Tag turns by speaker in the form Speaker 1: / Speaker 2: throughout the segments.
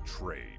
Speaker 1: Trade.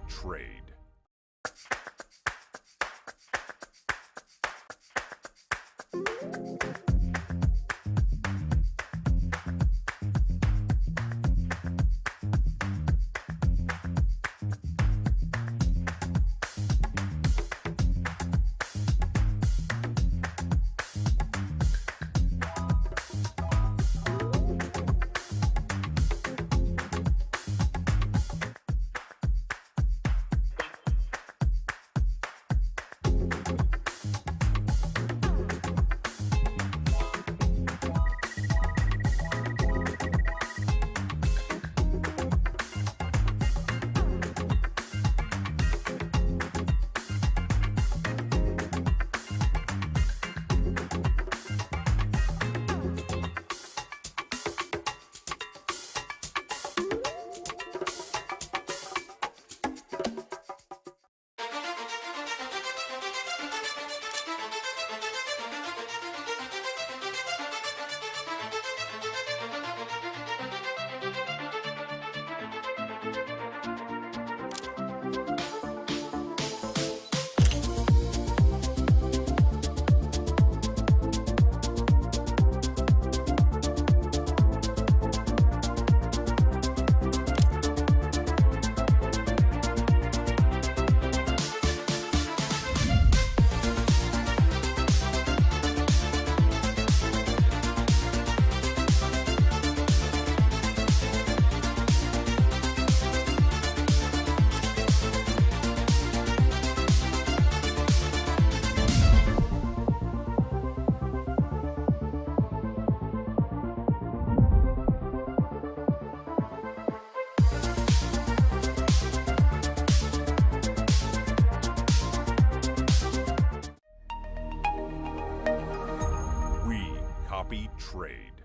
Speaker 1: Trade. Trade.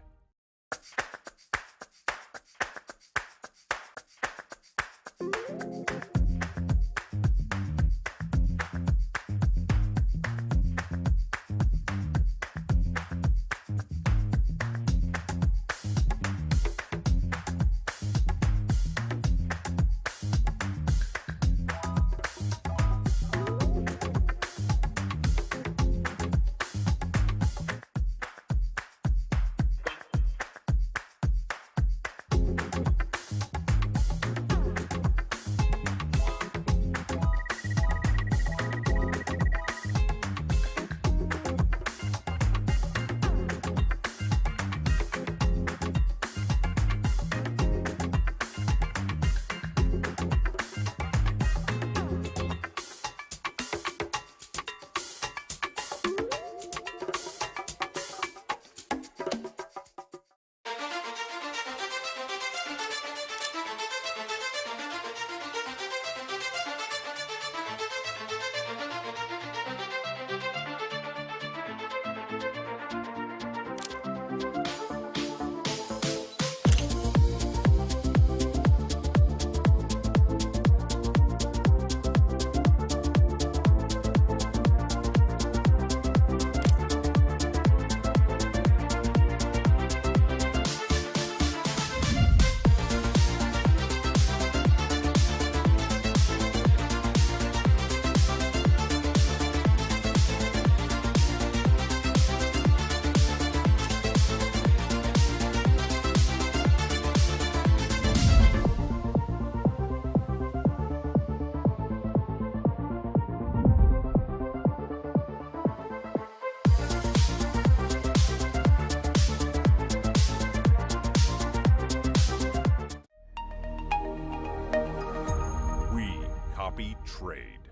Speaker 1: WeMasterTrade.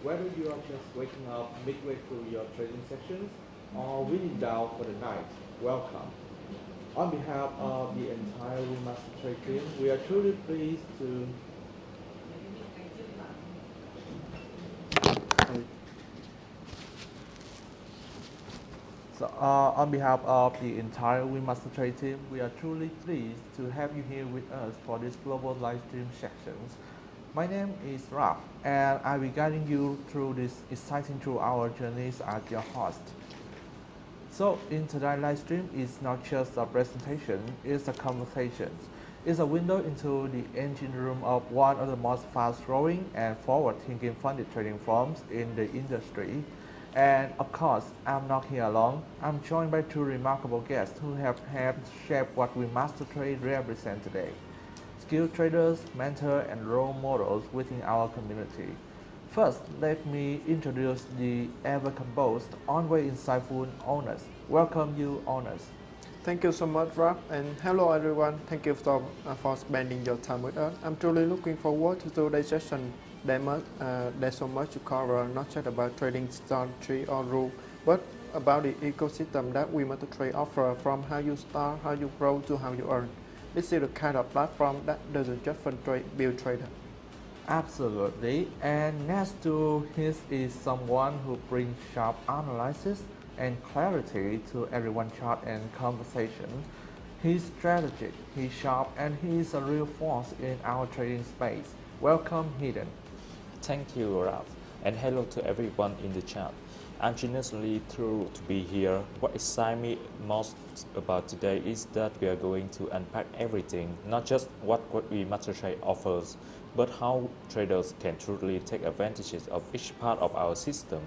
Speaker 2: Whether you are just waking up midway through your trading sessions or winding down for the night, welcome. On behalf of the entire WeMasterTrade team, we are truly pleased to on behalf of the entire WeMasterTrade team, we are truly pleased to have you here with us for this global live stream sections. My name is Raf, and I'll be guiding you through this exciting 2-hour journeys as your host. So in today's live stream, it's not just a presentation, it's a conversation. is a window into the engine room of one of the most fast-growing and forward-thinking funded trading firms in the industry. And of course, I'm not here alone. I'm joined by two remarkable guests who have helped shape what WeMasterTrade represents today: skilled traders, mentors, and role models within our community. First, let me introduce the ever-composed, always insightful owners. Welcome you, owners.
Speaker 3: Thank you so much, Rob, and hello everyone. Thank you for spending your time with us. I'm truly looking forward to today's session. There's so much to cover, not just about trading strategy or rule, but about the ecosystem that WeMasterTrade offer, from how you start, how you grow, to how you earn. This is the kind of platform that doesn't just build trader.
Speaker 2: Absolutely, and next to his is someone who brings sharp analysis and clarity to everyone's chart and conversation. He's strategic, he's sharp, and he's a real force in our trading space. Welcome, Hidden.
Speaker 4: Thank you, Ralph, and hello to everyone in the chat. I'm genuinely thrilled to be here. What excites me most about today is that we are going to unpack everything, not just what WeMasterTrade offers, but how traders can truly take advantages of each part of our system,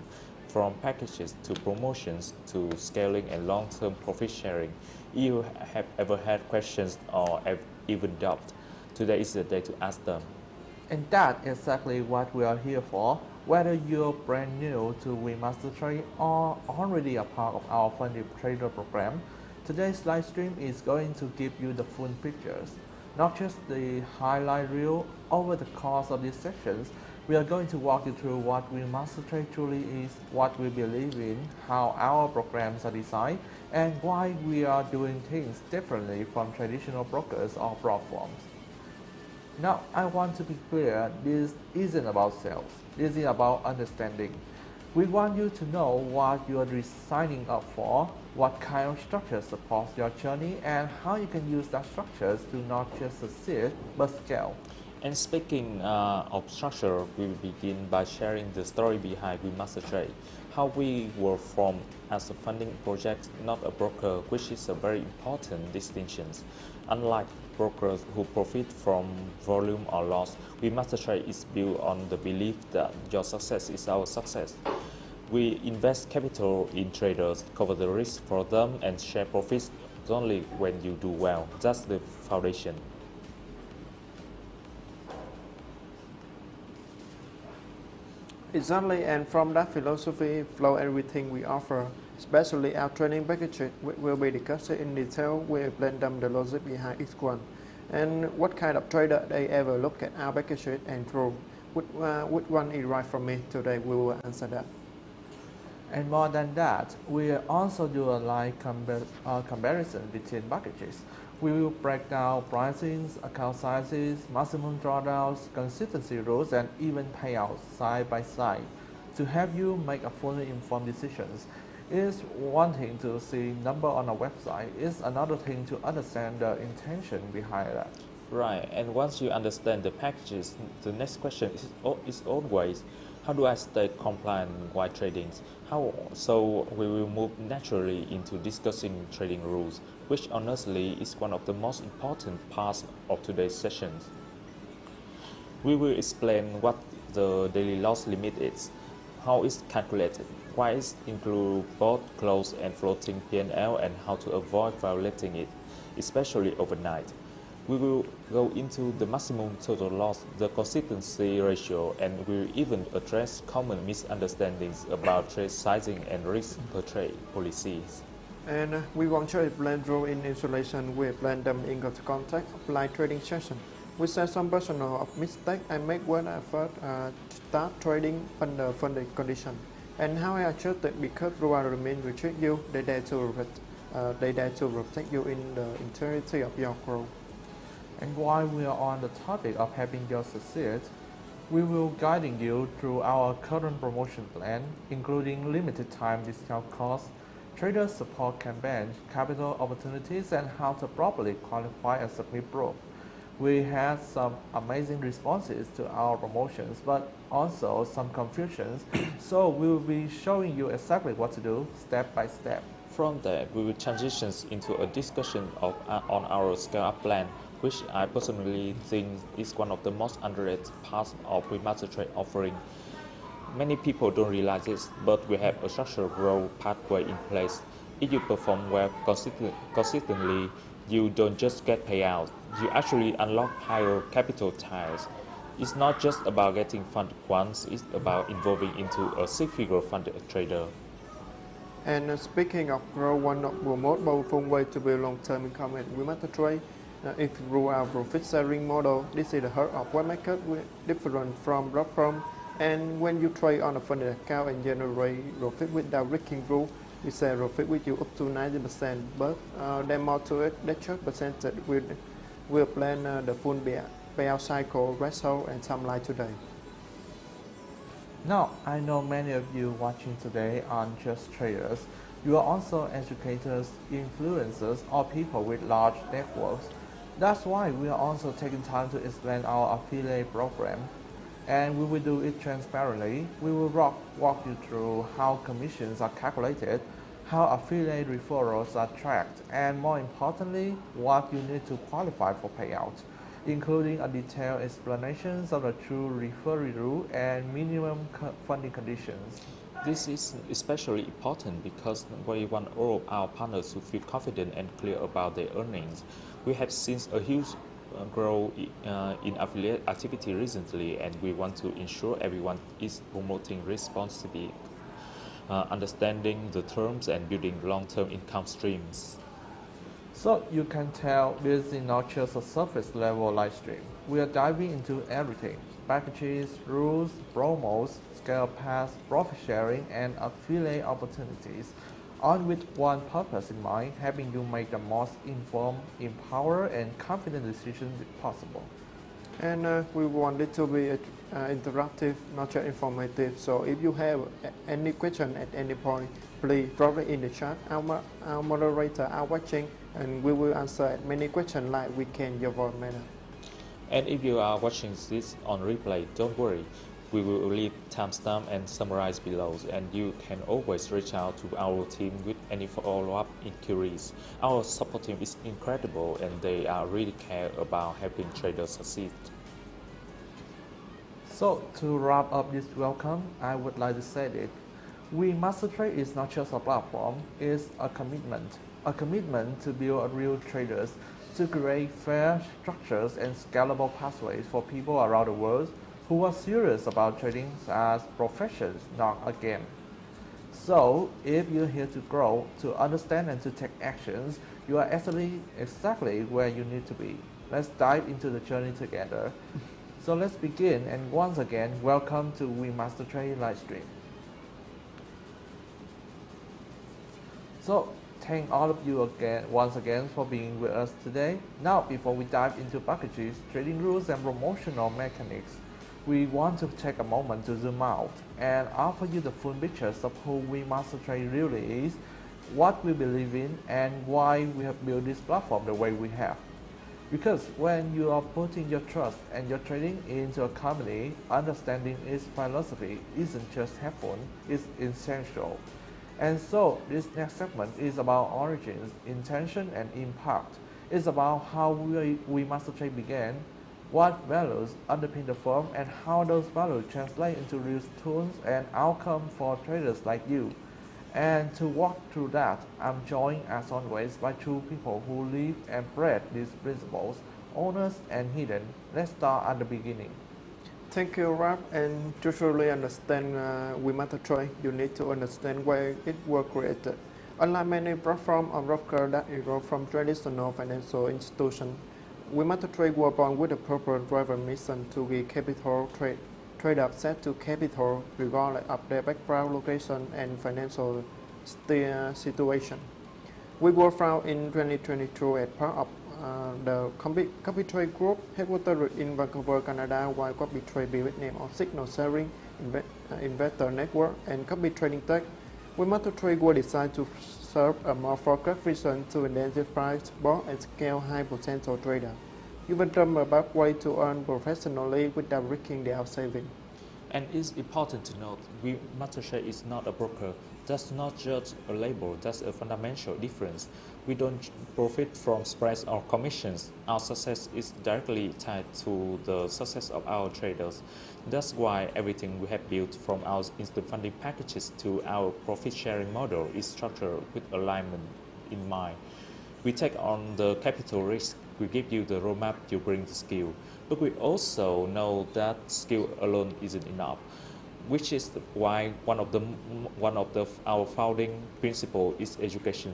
Speaker 4: from packages to promotions to scaling and long-term profit sharing. If you have ever had questions or even doubt, today is the day to ask them.
Speaker 2: And that's exactly what we are here for. Whether you're brand new to WeMasterTrade or already a part of our funded trader program, today's live stream is going to give you the full pictures, not just the highlight reel. Over the course of these sessions, we are going to walk you through what WeMasterTrade truly is, what we believe in, how our programs are designed, and why we are doing things differently from traditional brokers or platforms. Now, I want to be clear, this isn't about sales, this is about understanding. We want you to know what you are signing up for, what kind of structure supports your journey, and how you can use that structures to not just succeed, but scale.
Speaker 4: And speaking of structure, we will begin by sharing the story behind WeMasterTrade, how we were formed as a funding project, not a broker, which is a very important distinction. Unlike brokers who profit from volume or loss, WeMasterTrade is built on the belief that your success is our success. We invest capital in traders, cover the risk for them, and share profits only when you do well. That's the foundation.
Speaker 3: Exactly, and from that philosophy flow everything we offer, especially our training packages, will be discussed in detail. We blend them the logic behind each one, and what kind of trader they ever look at our packages and through. Which one is right for me today? We will answer that.
Speaker 2: And more than that, we also do a live comparison between packages. We will break down pricings, account sizes, maximum drawdowns, consistency rules, and even payouts side by side to help you make a fully informed decisions. It is one thing to see number on a website, it's another thing to understand the intention behind that.
Speaker 4: Right, and once you understand the packages, the next question is always, how do I stay compliant while trading? So we will move naturally into discussing trading rules, which honestly is one of the most important parts of today's sessions. We will explain what the daily loss limit is, how it's calculated, why it includes both closed and floating P&L, and how to avoid violating it, especially overnight. We will go into the maximum total loss, the consistency ratio, and we will even address common misunderstandings about trade sizing and risk per trade policies.
Speaker 3: And we won't try to blend rule in isolation. We blend them in the context of live trading session. We share some personal mistake I made when I first start trading under funded condition, and how I adjusted because rule remain will treat you. They dare to protect you in the entirety of your growth.
Speaker 2: And while we are on the topic of helping you succeed, we will guiding you through our current promotion plan, including limited time discount costs, trader support campaigns, capital opportunities, and how to properly qualify and submit proof. We had some amazing responses to our promotions, but also some confusions, so we will be showing you exactly what to do step by step.
Speaker 4: From there, we will transition into a discussion on our scale-up plan, which I personally think is one of the most underrated parts of WeMasterTrade offering. Many people don't realize this, but we have a structured growth pathway in place. If you perform well consistently, you don't just get payout, you actually unlock higher capital tiers. It's not just about getting funded once, it's about evolving into a six-figure funded trader.
Speaker 3: And speaking of growth, one of the most powerful way to build long-term income at WeMasterTrade is through our profit sharing model. This is the heart of web market, different from platform. And when you trade on a funded account and generate profit without breaking rule, we share profit with you up to 90%. But there's more to it. That short percentage will plan the full payout cycle, result, and timeline today.
Speaker 2: Now, I know many of you watching today aren't just traders. You are also educators, influencers, or people with large networks. That's why we are also taking time to explain our affiliate program. And we will do it transparently. We will walk you through how commissions are calculated, how affiliate referrals are tracked, and more importantly, what you need to qualify for payout, including a detailed explanation of the true referral rule and minimum funding conditions.
Speaker 4: This is especially important because we want all of our partners to feel confident and clear about their earnings. We have seen a huge growth in affiliate activity recently, and we want to ensure everyone is promoting responsibly, understanding the terms and building long-term income streams.
Speaker 2: So you can tell this is not just a surface level live stream. We are diving into everything: packages, rules, promos, scale paths, profit sharing, and affiliate opportunities, all with one purpose in mind: helping you make the most informed, empowered, and confident decisions possible.
Speaker 3: And we want it to be interactive, not just informative. So if you have any question at any point, please drop it in the chat. Our moderator are watching, and we will answer as many questions like we can your voice matter.
Speaker 4: And if you are watching this on replay, don't worry. We will leave timestamp and summarize below, and you can always reach out to our team with any follow-up inquiries. Our support team is incredible, and they are really care about helping traders succeed.
Speaker 2: So to wrap up this welcome, I would like to say that WeMasterTrade is not just a platform, it's a commitment to build real traders, to create fair structures and scalable pathways for people around the world who are serious about trading as professions, not a game. So, if you're here to grow, to understand and to take actions, you are actually exactly where you need to be. Let's dive into the journey together. So let's begin, and once again, welcome to WeMasterTrade Livestream. So, thank all of you once again for being with us today. Now, before we dive into packages, trading rules, and promotional mechanics, we want to take a moment to zoom out and offer you the full pictures of who WeMasterTrade really is, what we believe in, and why we have built this platform the way we have. Because when you are putting your trust and your trading into a company, understanding its philosophy isn't just helpful, it's essential. And so this next segment is about origins, intention, and impact. It's about how WeMasterTrade began, what values underpin the firm, and how those values translate into real tools and outcomes for traders like you. And to walk through that, I'm joined as always by two people who live and breathe these principles, honest and hidden. Let's start at the beginning.
Speaker 3: Thank you, Rap. And to truly understand WeMasterTrade, you need to understand where it was created. Unlike many platforms or brokers that evolve from traditional financial institutions, WeMasterTrade was born with a purpose-driven mission to give capital trade access to capital regardless of their background, location, and financial situation. We were founded in 2022 as part of the CopyTrade Group, headquartered in Vancouver, Canada, while CopyTrade built name on Signal Sharing, Investor Network, and Copy Trading Tech. WeMasterTrade was designed to serve a more focused vision to identify, support, and scale high-potential traders, giving them a pathway to earn professionally without risking their savings.
Speaker 4: And it's important to note, WeMasterTrade is not a broker. That's not just a label, that's a fundamental difference. We don't profit from spreads or commissions. Our success is directly tied to the success of our traders. That's why everything we have built from our instant funding packages to our profit sharing model is structured with alignment in mind. We take on the capital risk, we give you the roadmap, you bring the skill. But we also know that skill alone isn't enough, which is why one of our founding principle is education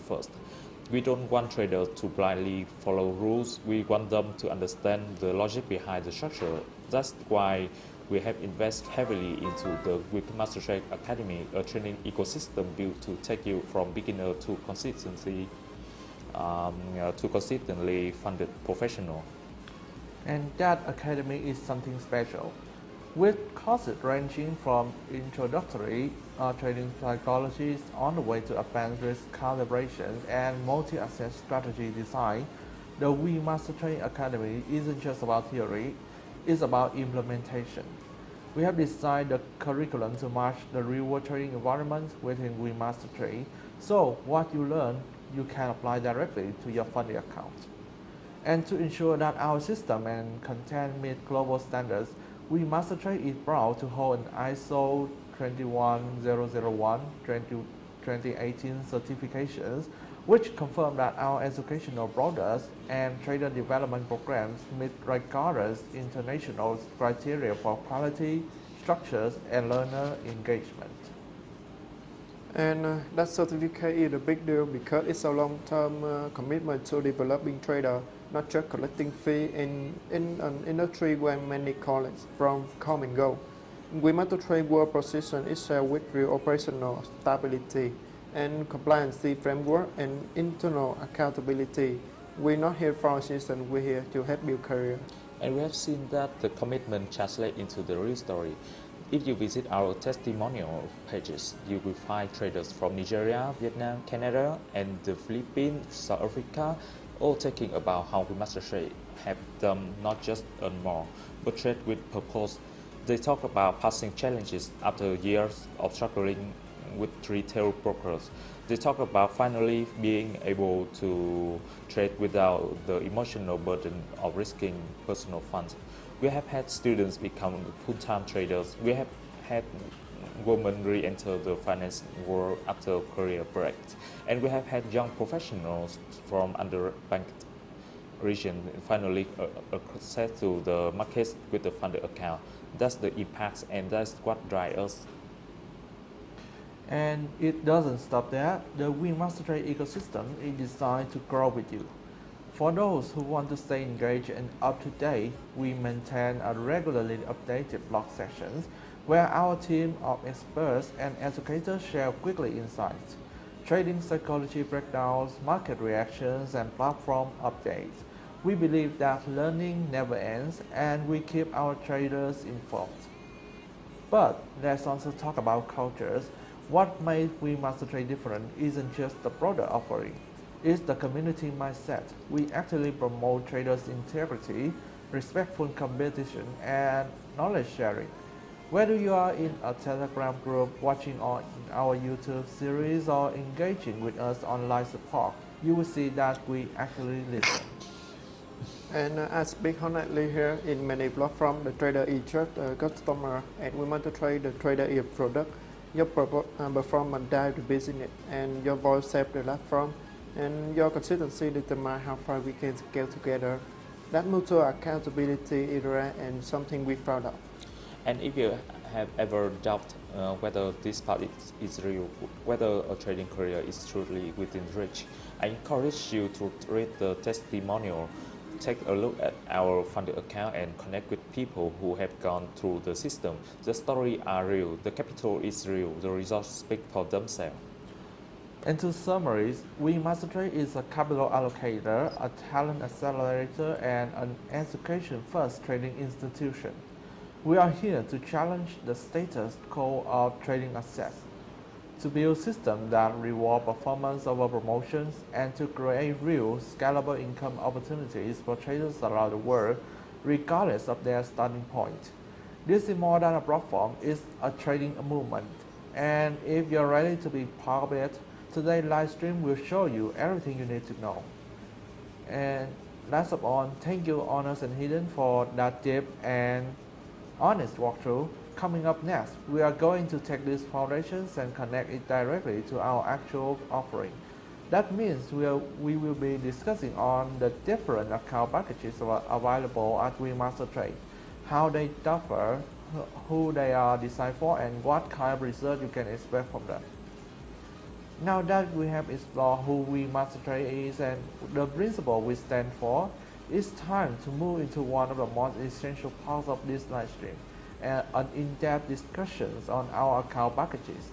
Speaker 4: first. We don't want traders to blindly follow rules. We want them to understand the logic behind the structure. That's why we have invested heavily into the WeMasterTrade Academy, a training ecosystem built to take you from beginner to consistently funded professional.
Speaker 2: And that academy is something special, with courses ranging from introductory trading psychologies on the way to advanced risk calibration and multi-asset strategy design. The WeMasterTrade Academy isn't just about theory, it's about implementation. We have designed the curriculum to match the real-world trading environment within WeMasterTrade, so what you learn, you can apply directly to your funding account. And to ensure that our system and content meet global standards, WeMasterTrade is proud to hold an ISO 21001 2018 certifications, which confirm that our educational products and trader development programs meet rigorous international criteria for quality, structures, and learner engagement.
Speaker 3: And that certificate is a big deal because it's a long-term commitment to developing trader, not just collecting fee in an industry where many colleagues from come and go. WeMasterTrade will position itself with real operational stability and compliance framework and internal accountability. We're not here for a season, we're here to help build career.
Speaker 4: And we have seen that the commitment translates into the real story. If you visit our testimonial pages, you will find traders from Nigeria, Vietnam, Canada, and the Philippines, South Africa, all talking about how WeMasterTrade have them not just earn more, but trade with purpose. They talk about passing challenges after years of struggling with retail brokers. They talk about finally being able to trade without the emotional burden of risking personal funds. We have had students become full-time traders. We have had women re-enter the finance world after career breaks. And we have had young professionals from underbanked region finally access to the markets with the funded account. That's the impact, and that's what drives us.
Speaker 2: And it doesn't stop there. The WeMasterTrade ecosystem is designed to grow with you. For those who want to stay engaged and up to date, we maintain a regularly updated blog sessions where our team of experts and educators share weekly insights, trading psychology breakdowns, market reactions, and platform updates. We believe that learning never ends, and we keep our traders informed. But let's also talk about cultures. What makes WeMasterTrade different isn't just the product offering, it's the community mindset. We actively promote traders' integrity, respectful competition, and knowledge sharing. Whether you are in a Telegram group, watching on our YouTube series, or engaging with us on live support, you will see that we actually listen.
Speaker 3: And I speak honestly here in many platforms, the trader is just a customer, and WeMasterTrade, the trader is product. Your performance drives the business, and your voice saves the platform, and your consistency determines how far we can scale together. That mutual accountability is rare and something we're proud of.
Speaker 4: And if you have ever doubted whether this part is real, whether a trading career is truly within reach, I encourage you to read the testimonial. Take a look at our funded account and connect with people who have gone through the system. The stories are real, the capital is real, the results speak for themselves.
Speaker 2: And to summarize, WeMasterTrade is a capital allocator, a talent accelerator, and an education-first trading institution. We are here to challenge the status quo of trading assets, to build systems that reward performance over promotions, and to create real, scalable income opportunities for traders around the world, regardless of their starting point. This is more than a platform, it's a trading movement. And if you're ready to be part of it, today's live stream will show you everything you need to know. And last of all, thank you Honest and Hidden for that deep and honest walkthrough. Coming up next, we are going to take these foundations and connect it directly to our actual offering. That means we will be discussing on the different account packages available at WeMasterTrade, how they differ, who they are designed for, and what kind of result you can expect from them. Now that we have explored who WeMasterTrade is and the principle we stand for, it's time to move into one of the most essential parts of this live stream, and an in-depth discussions on our account packages.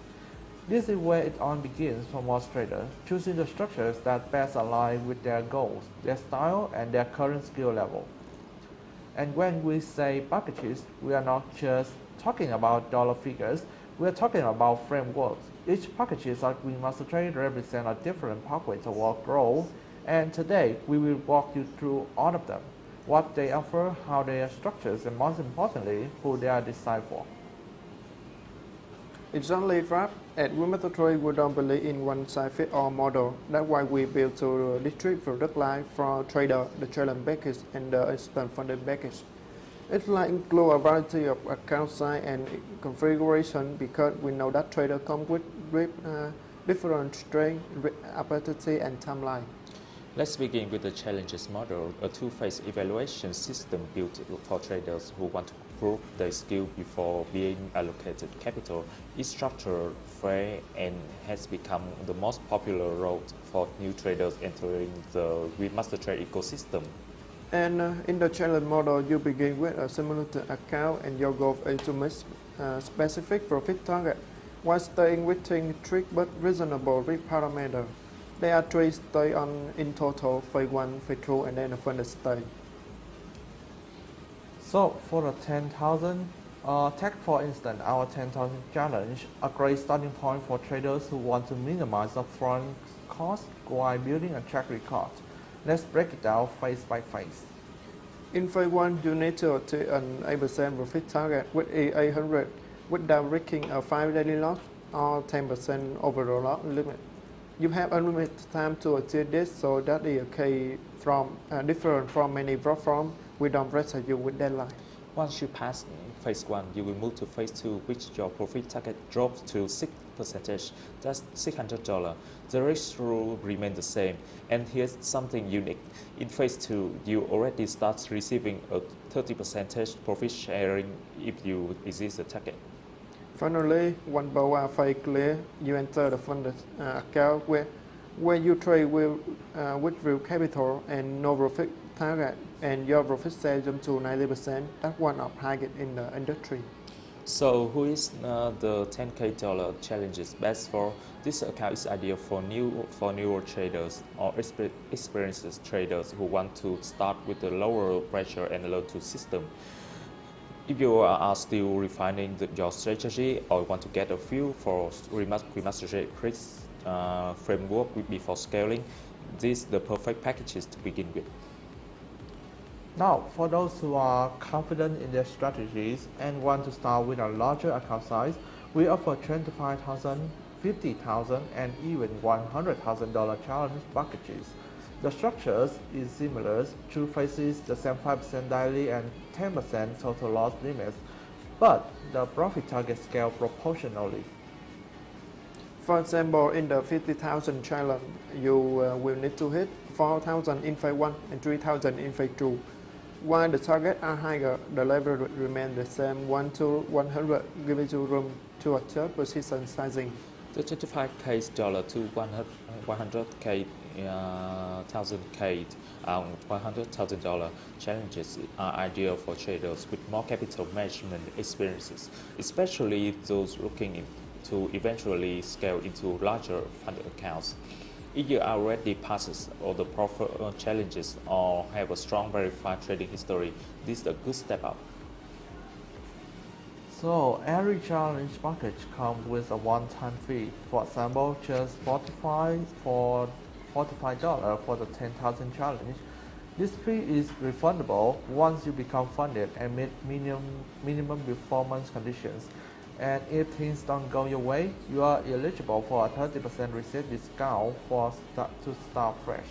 Speaker 2: This is where it all begins for most traders, choosing the structures that best align with their goals, their style, and their current skill level. And when we say packages, we are not just talking about dollar figures, we are talking about frameworks. Each package at WeMasterTrade represents a different pathway toward growth, and today we will walk you through all of them, what they offer, how they are structured, and most importantly, who they are designed for.
Speaker 3: Exactly, Rap. At WeMasterTrade, we don't believe in one-size-fits-all model. That's why we built to distribute product line for trader, the challenge package, and the expand funded package. It like include a variety of account size and configuration because we know that trader come with different strength, opportunity, and timeline.
Speaker 4: Let's begin with the challenges model, a two-phase evaluation system built for traders who want to prove their skill before being allocated capital. It's structured, fair, and has become the most popular route for new traders entering the WeMasterTrade ecosystem.
Speaker 3: And in the challenge model, you begin with a simulated account and your goal is to make specific profit target while staying within strict but reasonable risk parameter. There are three stages in total, phase 1, phase 2, and then a funded stage.
Speaker 2: So for the 10,000, take for instance our 10,000 challenge, a great starting point for traders who want to minimize upfront cost while building a track record. Let's break it down phase by phase.
Speaker 3: In phase 1, you need to achieve an 8% profit target with E800 without risking a 5 daily loss or 10% overall loss limit. You have unlimited time to achieve this, so that is okay from different from many platforms. We don't pressure you with deadline.
Speaker 4: Once you pass phase 1, you will move to phase 2, which your profit target drops to 6%. That's $600. The risk rule remains the same. And here's something unique. In phase 2, you already start receiving a 30% profit sharing if you exceed the target.
Speaker 3: Finally, one bar phase clear, you enter the funded account where you trade with real capital and no profit target, and your profit share jump to 90%. That's one of highest in the industry.
Speaker 4: So who is the $10K challenges best for? This account is ideal for newer traders or experienced traders who want to start with a lower pressure and learn to system. If you are still refining your strategy or want to get a feel for WeMasterTrade framework before scaling, this is the perfect packages to begin with.
Speaker 2: Now, for those who are confident in their strategies and want to start with a larger account size, we offer $25,000, $50,000, and even $100,000 challenge packages. The structure is similar, two phases, the same 5% daily and 10% total loss limits, but the profit target scale proportionally.
Speaker 3: For example, in the 50,000 challenge, you will need to hit 4,000 in phase 1 and 3,000 in phase 2. While the targets are higher, the level will remain the same 1 to 100, giving you room to adjust position sizing.
Speaker 4: The $25K to $100K, $1,000K, $100,000 challenges are ideal for traders with more capital management experiences, especially those looking to eventually scale into larger funded accounts. If you are already passes all the profit challenges or have a strong verified trading history, this is a good step up.
Speaker 2: So every challenge package comes with a one-time fee. For example, just $45 for the 10,000 challenge. This fee is refundable once you become funded and meet minimum performance conditions. And if things don't go your way, you are eligible for a 30% receipt discount to start fresh.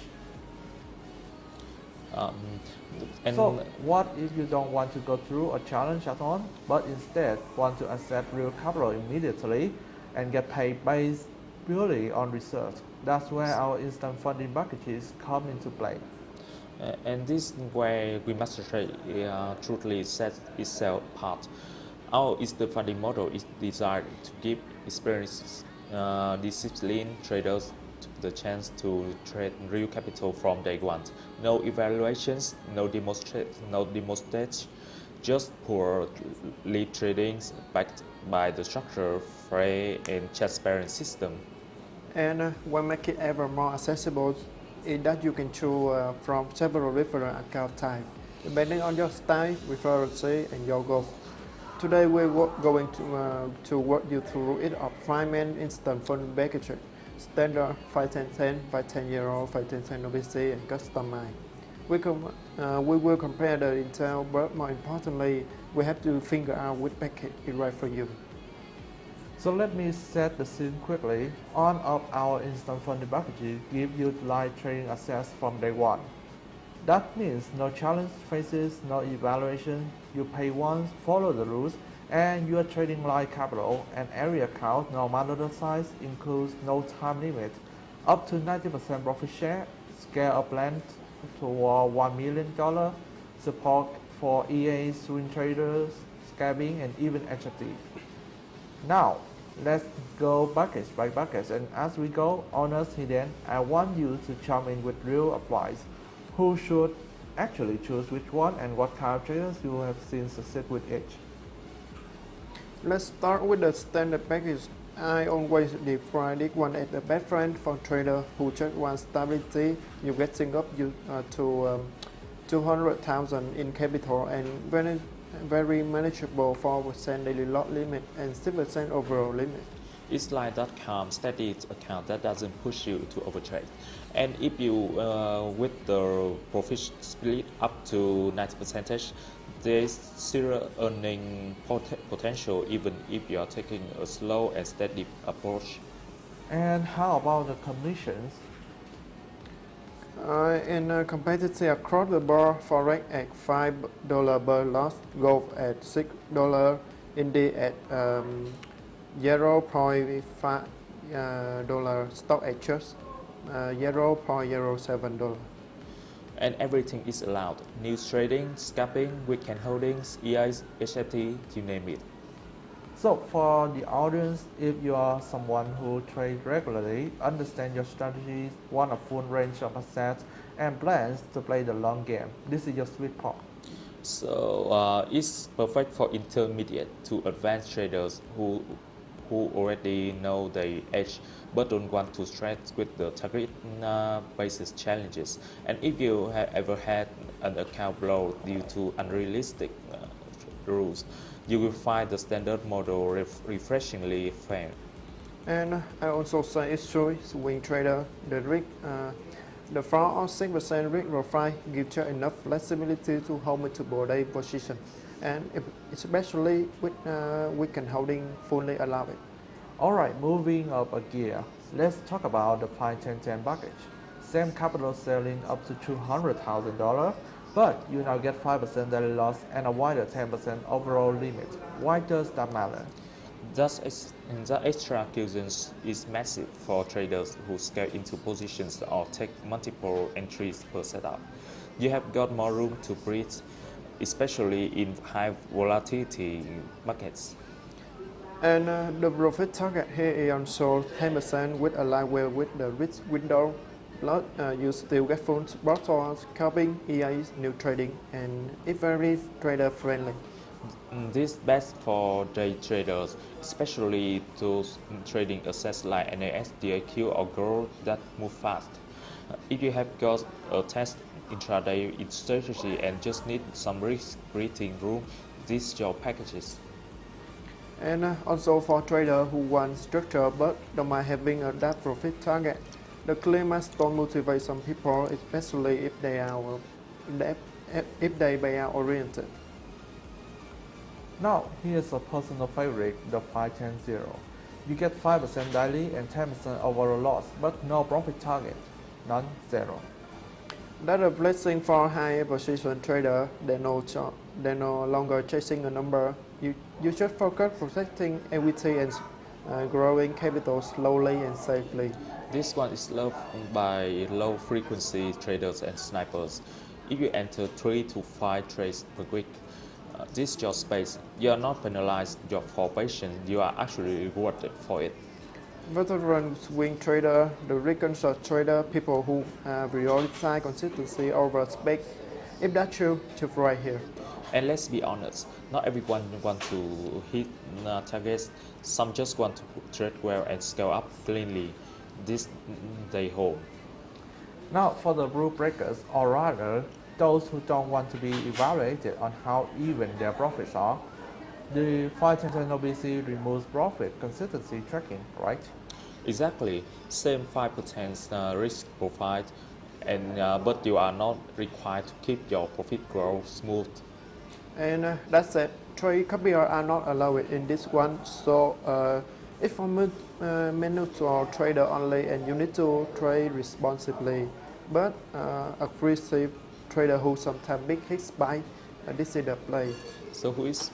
Speaker 4: And
Speaker 2: So, what if you don't want to go through a challenge at all, but instead want to accept real capital immediately and get paid based purely on research? That's where our instant funding packages come into play.
Speaker 4: And this where WeMasterTrade truly sets itself apart. Our instant funding model is designed to give experienced, disciplined traders the chance to trade real capital from day one. No evaluations, no demonstration, just pure lead trading backed by the structured, fair, and transparent system.
Speaker 3: And what makes it ever more accessible is that you can choose from several different account types, depending on your style, preference, and your goals. Today we're going to walk you through it of 5 main instant fund packages: standard 510, 510 euro, 510 OBC, and customized. We will compare the detail, but more importantly, we have to figure out which package is right for you.
Speaker 2: So let me set the scene quickly. All of our instant funding packages give you live trading access from day one. That means no challenge phases, no evaluation. You pay once, follow the rules, and you are trading live capital. And every account, no matter the size, includes no time limit, up to 90% profit share, scale up length toward $1 million, support for EA, swing traders, scalping, and even HFT. Now, let's go buckets by buckets, and as we go, honest hidden, I want you to chime in with real advice. Who should actually choose which one, and what kind of traders you have seen succeed with each?
Speaker 3: Let's start with the standard package. I always define this one as the best friend for traders who just want stability. You getting up to 200,000 in capital and very manageable 4% daily lot limit and 6% overall limit.
Speaker 4: It's like that calm, steady account that doesn't push you to overtrade. And if you, with the profit split up to 90%, there's zero earning potential even if you are taking a slow and steady approach.
Speaker 2: And how about the commissions?
Speaker 3: In competitive across the board, Forex at $5 per lot, gold at $6, Indy at $0.5, stock at just $0.07.
Speaker 2: And everything is allowed: news trading, scalping, weekend holdings, EIs, HFT, you name it. So for the audience, if you are someone who trades regularly, understand your strategies, want a full range of assets, and plans to play the long game, this is your sweet spot. So it's perfect for intermediate to advanced traders who already know the edge but don't want to stretch with the target basis challenges. And if you have ever had an account blow due to unrealistic rules, you will find the standard model refreshingly fair. And
Speaker 3: I also say it's true, swing trader, the 4 or 6% risk profile gives you enough flexibility to hold multiple day positions, and especially with weekend holding fully allow it. Alright, moving up a gear, let's talk about the 5-10-10 package. Same capital selling up to $200,000, but you now get 5% daily loss and a wider 10% overall limit. Why does that matter? The extra cushion is massive for traders who scale into positions or take multiple entries per setup. You have got more room to breathe, especially in high volatility markets. And the profit target here is also 10% with align well with the risk window. Plus, you still get full support for scalping, EIs, new trading, and it's very trader friendly. This is best for day traders, especially those trading assets like NAS, DIQ, or gold that move fast. If you have got a test intraday strategy and just need some risk breathing room, these are your packages. And also for traders who want structure but don't mind having a that profit target, the clear milestone motivates some people, especially if they are buyout oriented.
Speaker 2: Now, here's a personal favorite, the 5-10-0. You get 5% daily and 10% overall loss, but no profit target, none, zero.
Speaker 3: That's a blessing for high position trader. They're no longer chasing a number. You just focus protecting equity and growing capital slowly and safely.
Speaker 4: This one is loved by low-frequency traders and snipers. If you enter 3 to 5 trades per week, this is your space. You are not penalized for patience, you are actually rewarded for it.
Speaker 3: Veteran swing trader, the reconstruct trader, people who prioritize consistency over speed. If that's you, choose right here.
Speaker 4: And let's be honest, not everyone wants to hit targets. Some just want to trade well and scale up cleanly. This they hold.
Speaker 2: Now, for the rule breakers, or rather, those who don't want to be evaluated on how even their profits are, the 5-10-10 OBC removes profit consistency tracking, right?
Speaker 4: Exactly, same 5% risk profile, and but you are not required to keep your profit growth smooth.
Speaker 3: And that's it. Trade copiers are not allowed in this one. So it's for manual trader only, and you need to trade responsibly. But aggressive trader who sometimes big hits buy, this is the play.
Speaker 4: So who is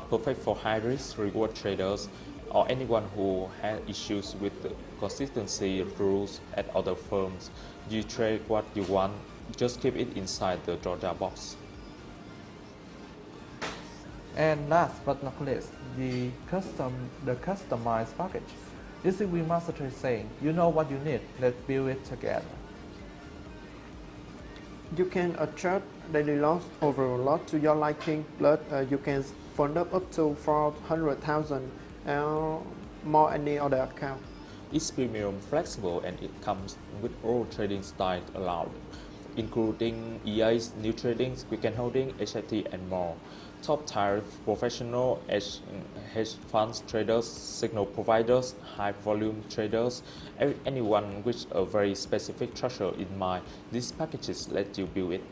Speaker 4: perfect for high risk reward traders or anyone who has issues with the consistency rules at other firms? You trade what you want, just keep it inside the drawdown box.
Speaker 2: And last but not least, the customized package. This is WeMasterTrade saying, you know what you need, let's build it together.
Speaker 3: You can adjust daily loss over lot to your liking, plus you can fund up to 400,000 more any other account.
Speaker 4: It's premium, flexible, and it comes with all trading styles allowed, including EAs, new trading, weekend holding, HFT, and more. Top tier professional hedge funds traders, signal providers, high volume traders, anyone with a very specific threshold in mind, these packages let you build it.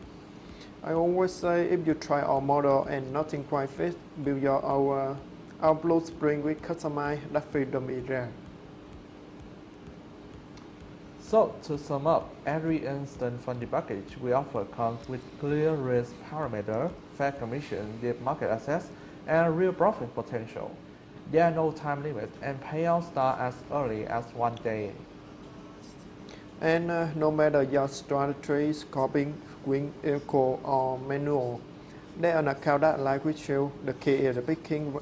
Speaker 3: I always say if you try our model and nothing quite fits, build our blueprint with customized, that freedom is rare.
Speaker 2: So, to sum up, every instant funding package we offer comes with clear risk parameter, fair commission, deep market access, and real profit potential. There are no time limits, and payouts start as early as 1 day.
Speaker 3: And no matter your strategy, scoping, wing, eco, or manual, there are an account that like with you. The key is picking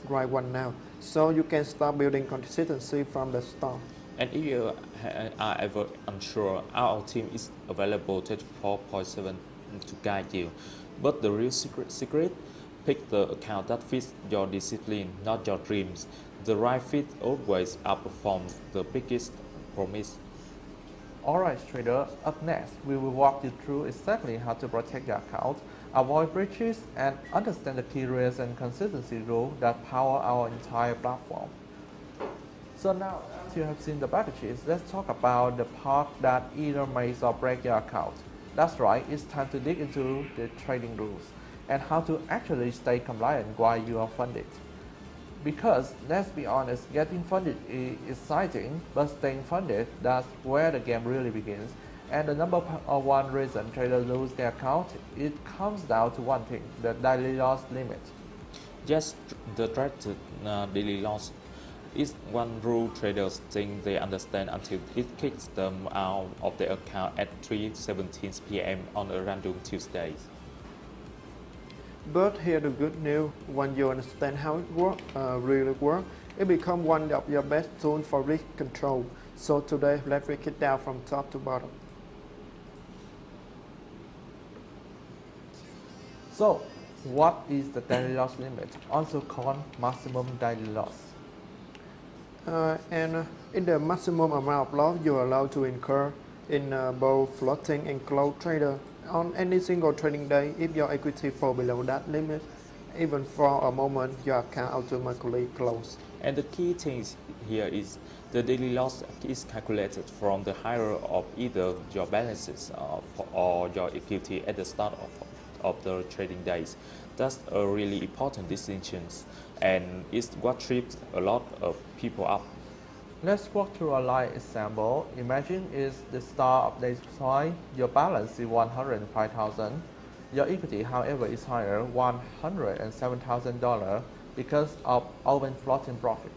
Speaker 3: right one now, so you can start building consistency from the start.
Speaker 4: And if you are ever unsure, our team is available 24/7 to guide you. But the real secret, pick the account that fits your discipline, not your dreams. The right fit always outperforms the biggest promise.
Speaker 2: Alright trader, up next we will walk you through exactly how to protect your account, avoid breaches, and understand the key risks and consistency rules that power our entire platform. So now, after you have seen the packages, let's talk about the part that either makes or break your account. That's right, it's time to dig into the trading rules and how to actually stay compliant while you are funded. Because, let's be honest, getting funded is exciting, but staying funded, that's where the game really begins. And the number one reason traders lose their account, it comes down to one thing, the daily loss limit.
Speaker 4: Yes, the dreaded daily loss is one rule traders think they understand until it kicks them out of their account at 3:17 p.m. on a random Tuesday.
Speaker 3: But here the good news, when you understand how it really works, it becomes one of your best tools for risk control. So today, let's break it down from top to bottom.
Speaker 2: So, what is the daily loss limit, also called maximum daily loss?
Speaker 3: In the maximum amount of loss you are allowed to incur in both floating and closed trader on any single trading day. If your equity falls below that limit, even for a moment, your account automatically closes.
Speaker 4: And the key thing here is the daily loss is calculated from the higher of either your balances or your equity at the start of the trading days. That's a really important distinction, and it's what trips a lot of people up.
Speaker 2: Let's walk through a live example. Imagine it's the start of day 5, your balance is 105,000. Your equity, however, is higher, $107,000 because of open floating profit.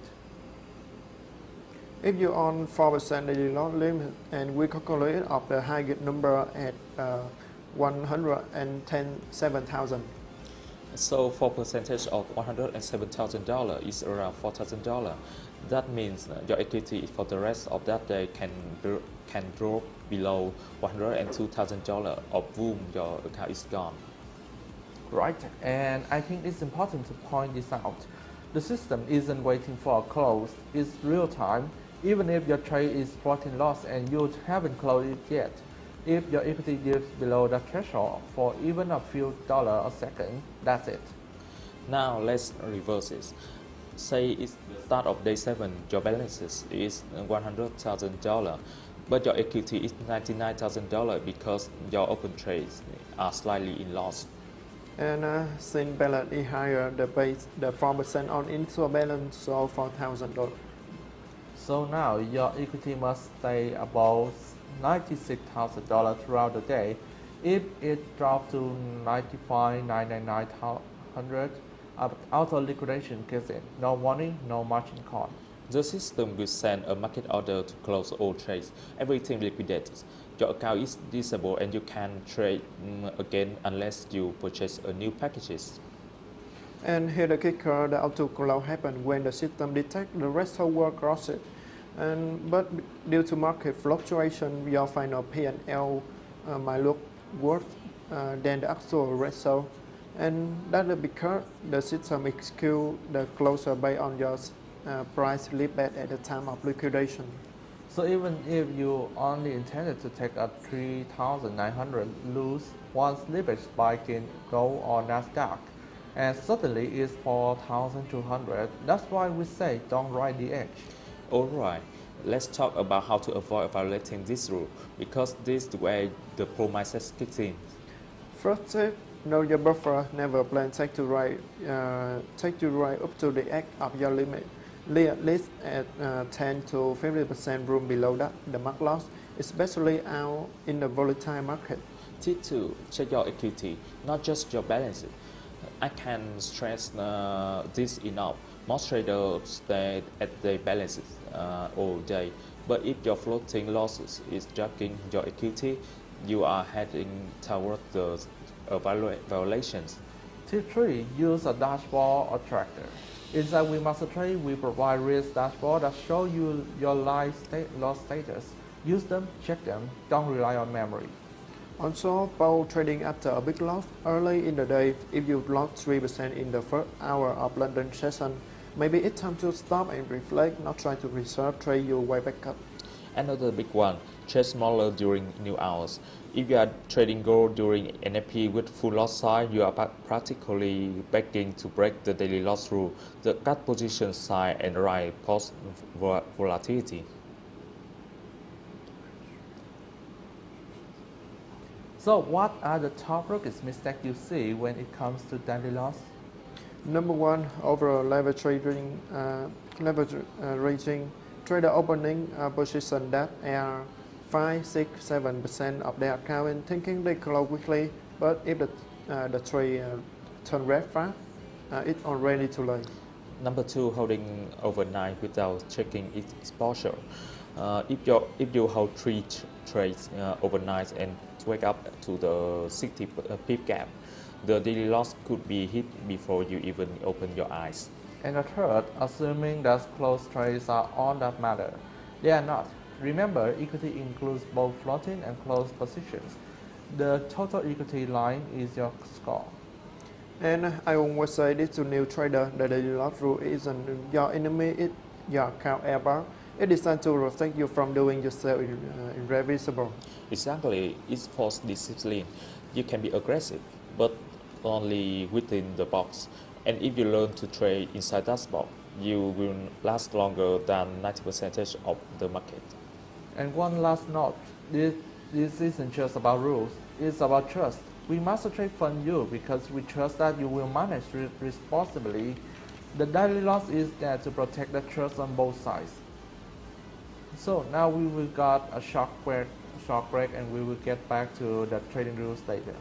Speaker 3: If you own 4% daily loss limit and we calculate of the higher number at 107,000.
Speaker 4: So for percentage of $107,000 is around $4,000. That means your equity for the rest of that day can drop below $102,000, of boom, your account is gone.
Speaker 2: Right, and I think it's important to point this out. The system isn't waiting for a close, it's real time. Even if your trade is floating loss and you haven't closed it yet, if your equity dips below the threshold for even a few dollars a second, that's it.
Speaker 4: Now let's reverse it. Say it's the start of day 7, your balance is $100,000, but your equity is $99,000 because your open trades are slightly in loss.
Speaker 3: And since balance is higher, the 4% on into a balance so $4,000.
Speaker 2: So now your equity must stay above $96,000 throughout the day. If it drops to $95,999, auto liquidation kicks in. No warning, no margin call.
Speaker 4: The system will send a market order to close all trades. Everything liquidated. Your account is disabled and you can trade again unless you purchase a new packages.
Speaker 3: And here the kicker, the auto close happens when the system detects the rest of work crosses. But due to market fluctuation, your final P&L might look worse than the actual result. And that's because the system executes the closure based on your price list bet at the time of liquidation.
Speaker 2: So even if you only intended to take a 3,900 loss once leverage spike in gold or Nasdaq, and suddenly it's 4,200, that's why we say don't ride the edge.
Speaker 4: Alright, let's talk about how to avoid violating this rule, because this is where the pro mindset kicks in.
Speaker 3: First tip, know your buffer. Never plan take you right up to the edge of your limit. Leave at least at 10 to 50% room below that, the mark loss, especially out in the volatile market.
Speaker 4: Tip 2, check your equity, not just your balance. I can stress this enough. Most traders stay at their balances all day, but if your floating losses is dragging your equity, you are heading towards the violations.
Speaker 2: Tip 3, use a dashboard or tracker. Inside WeMasterTrade, we provide risk dashboard that show you your live loss status. Use them, check them, don't rely on memory.
Speaker 3: Also, post trading after a big loss early in the day. If you lost 3% in the first hour of London session, maybe it's time to stop and reflect, not try to reserve trade your way back up.
Speaker 4: Another big one, trade smaller during new hours. If you are trading gold during NFP with full loss size, you are practically begging to break the daily loss rule, the cut position size and rise post volatility.
Speaker 2: So what are the top rookies mistakes you see when it comes to daily loss?
Speaker 3: Number 1, over leveraging trader opening position that are 5, 6, 7% of their account and thinking they close quickly, but if the trade turn red fast, it's already too late.
Speaker 4: Number 2, holding overnight without checking its exposure. If you hold 3 trades overnight and wake up to the 60 pip gap, the daily loss could be hit before you even open your eyes.
Speaker 2: And the third, assuming that closed trades are all that matter. They are not. Remember, equity includes both floating and closed positions. The total equity line is your score.
Speaker 3: And I always say this to new trader, the daily loss rule isn't your enemy, it's your account ever. It is designed to protect you from doing yourself irreversible.
Speaker 4: Exactly, it's forced discipline. You can be aggressive, but only within the box. And if you learn to trade inside that box, you will last longer than 90% of the market.
Speaker 2: And one last note, this isn't just about rules, it's about trust. We master trade fund you because we trust that you will manage it responsibly. The daily loss is there to protect the trust on both sides. So now we will got a short break and we will get back to the trading rules later.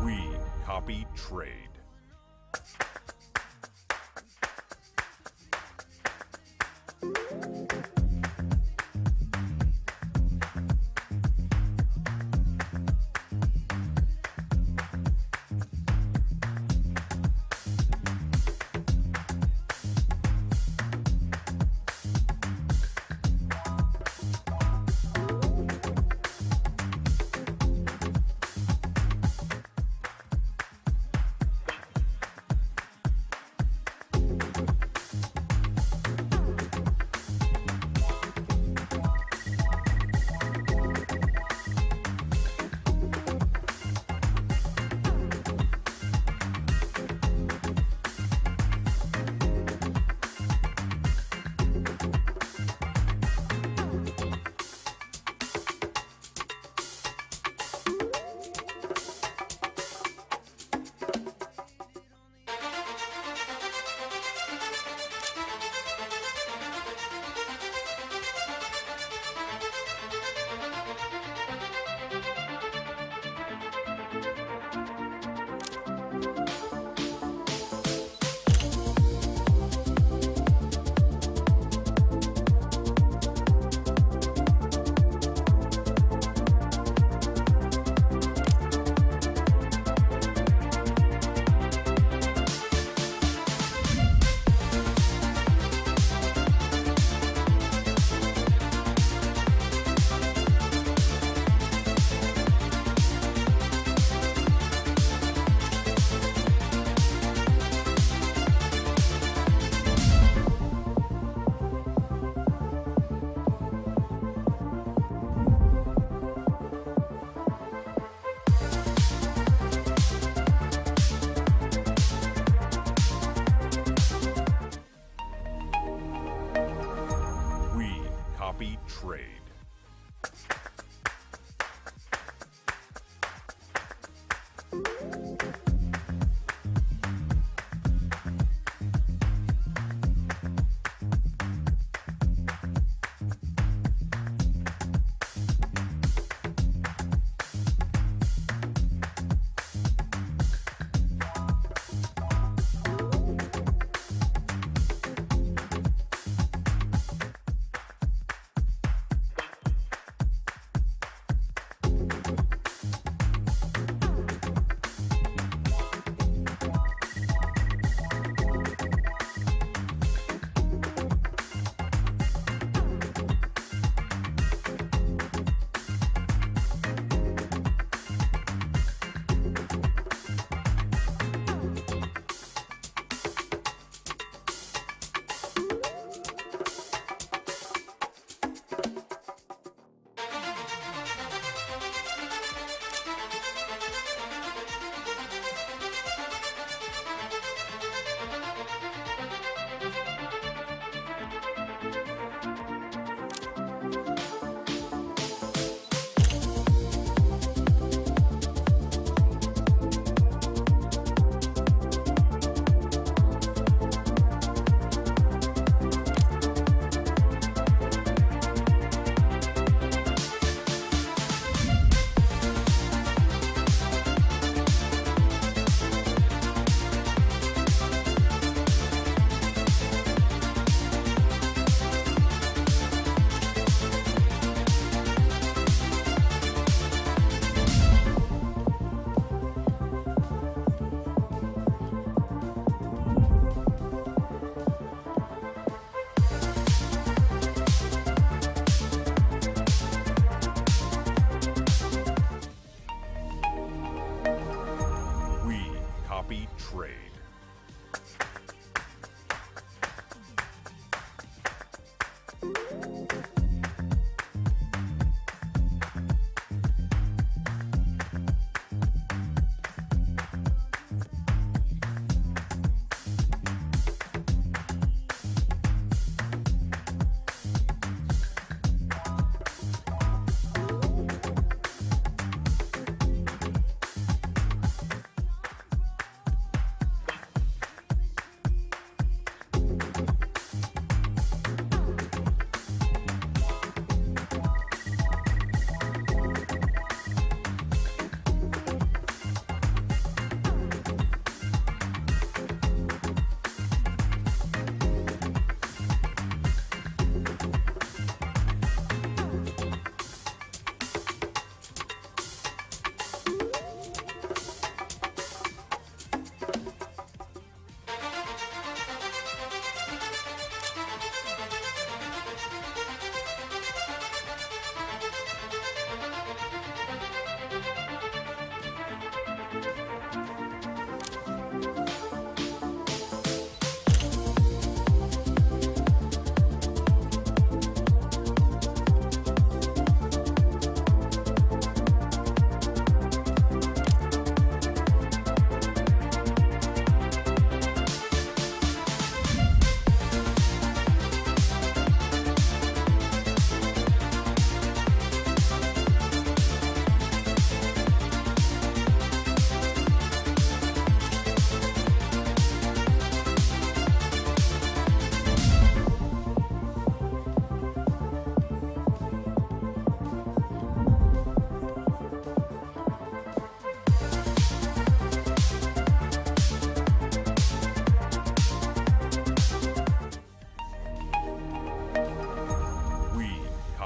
Speaker 1: WeMasterTrade.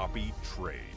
Speaker 1: WeMasterTrade.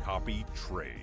Speaker 1: WeMasterTrade.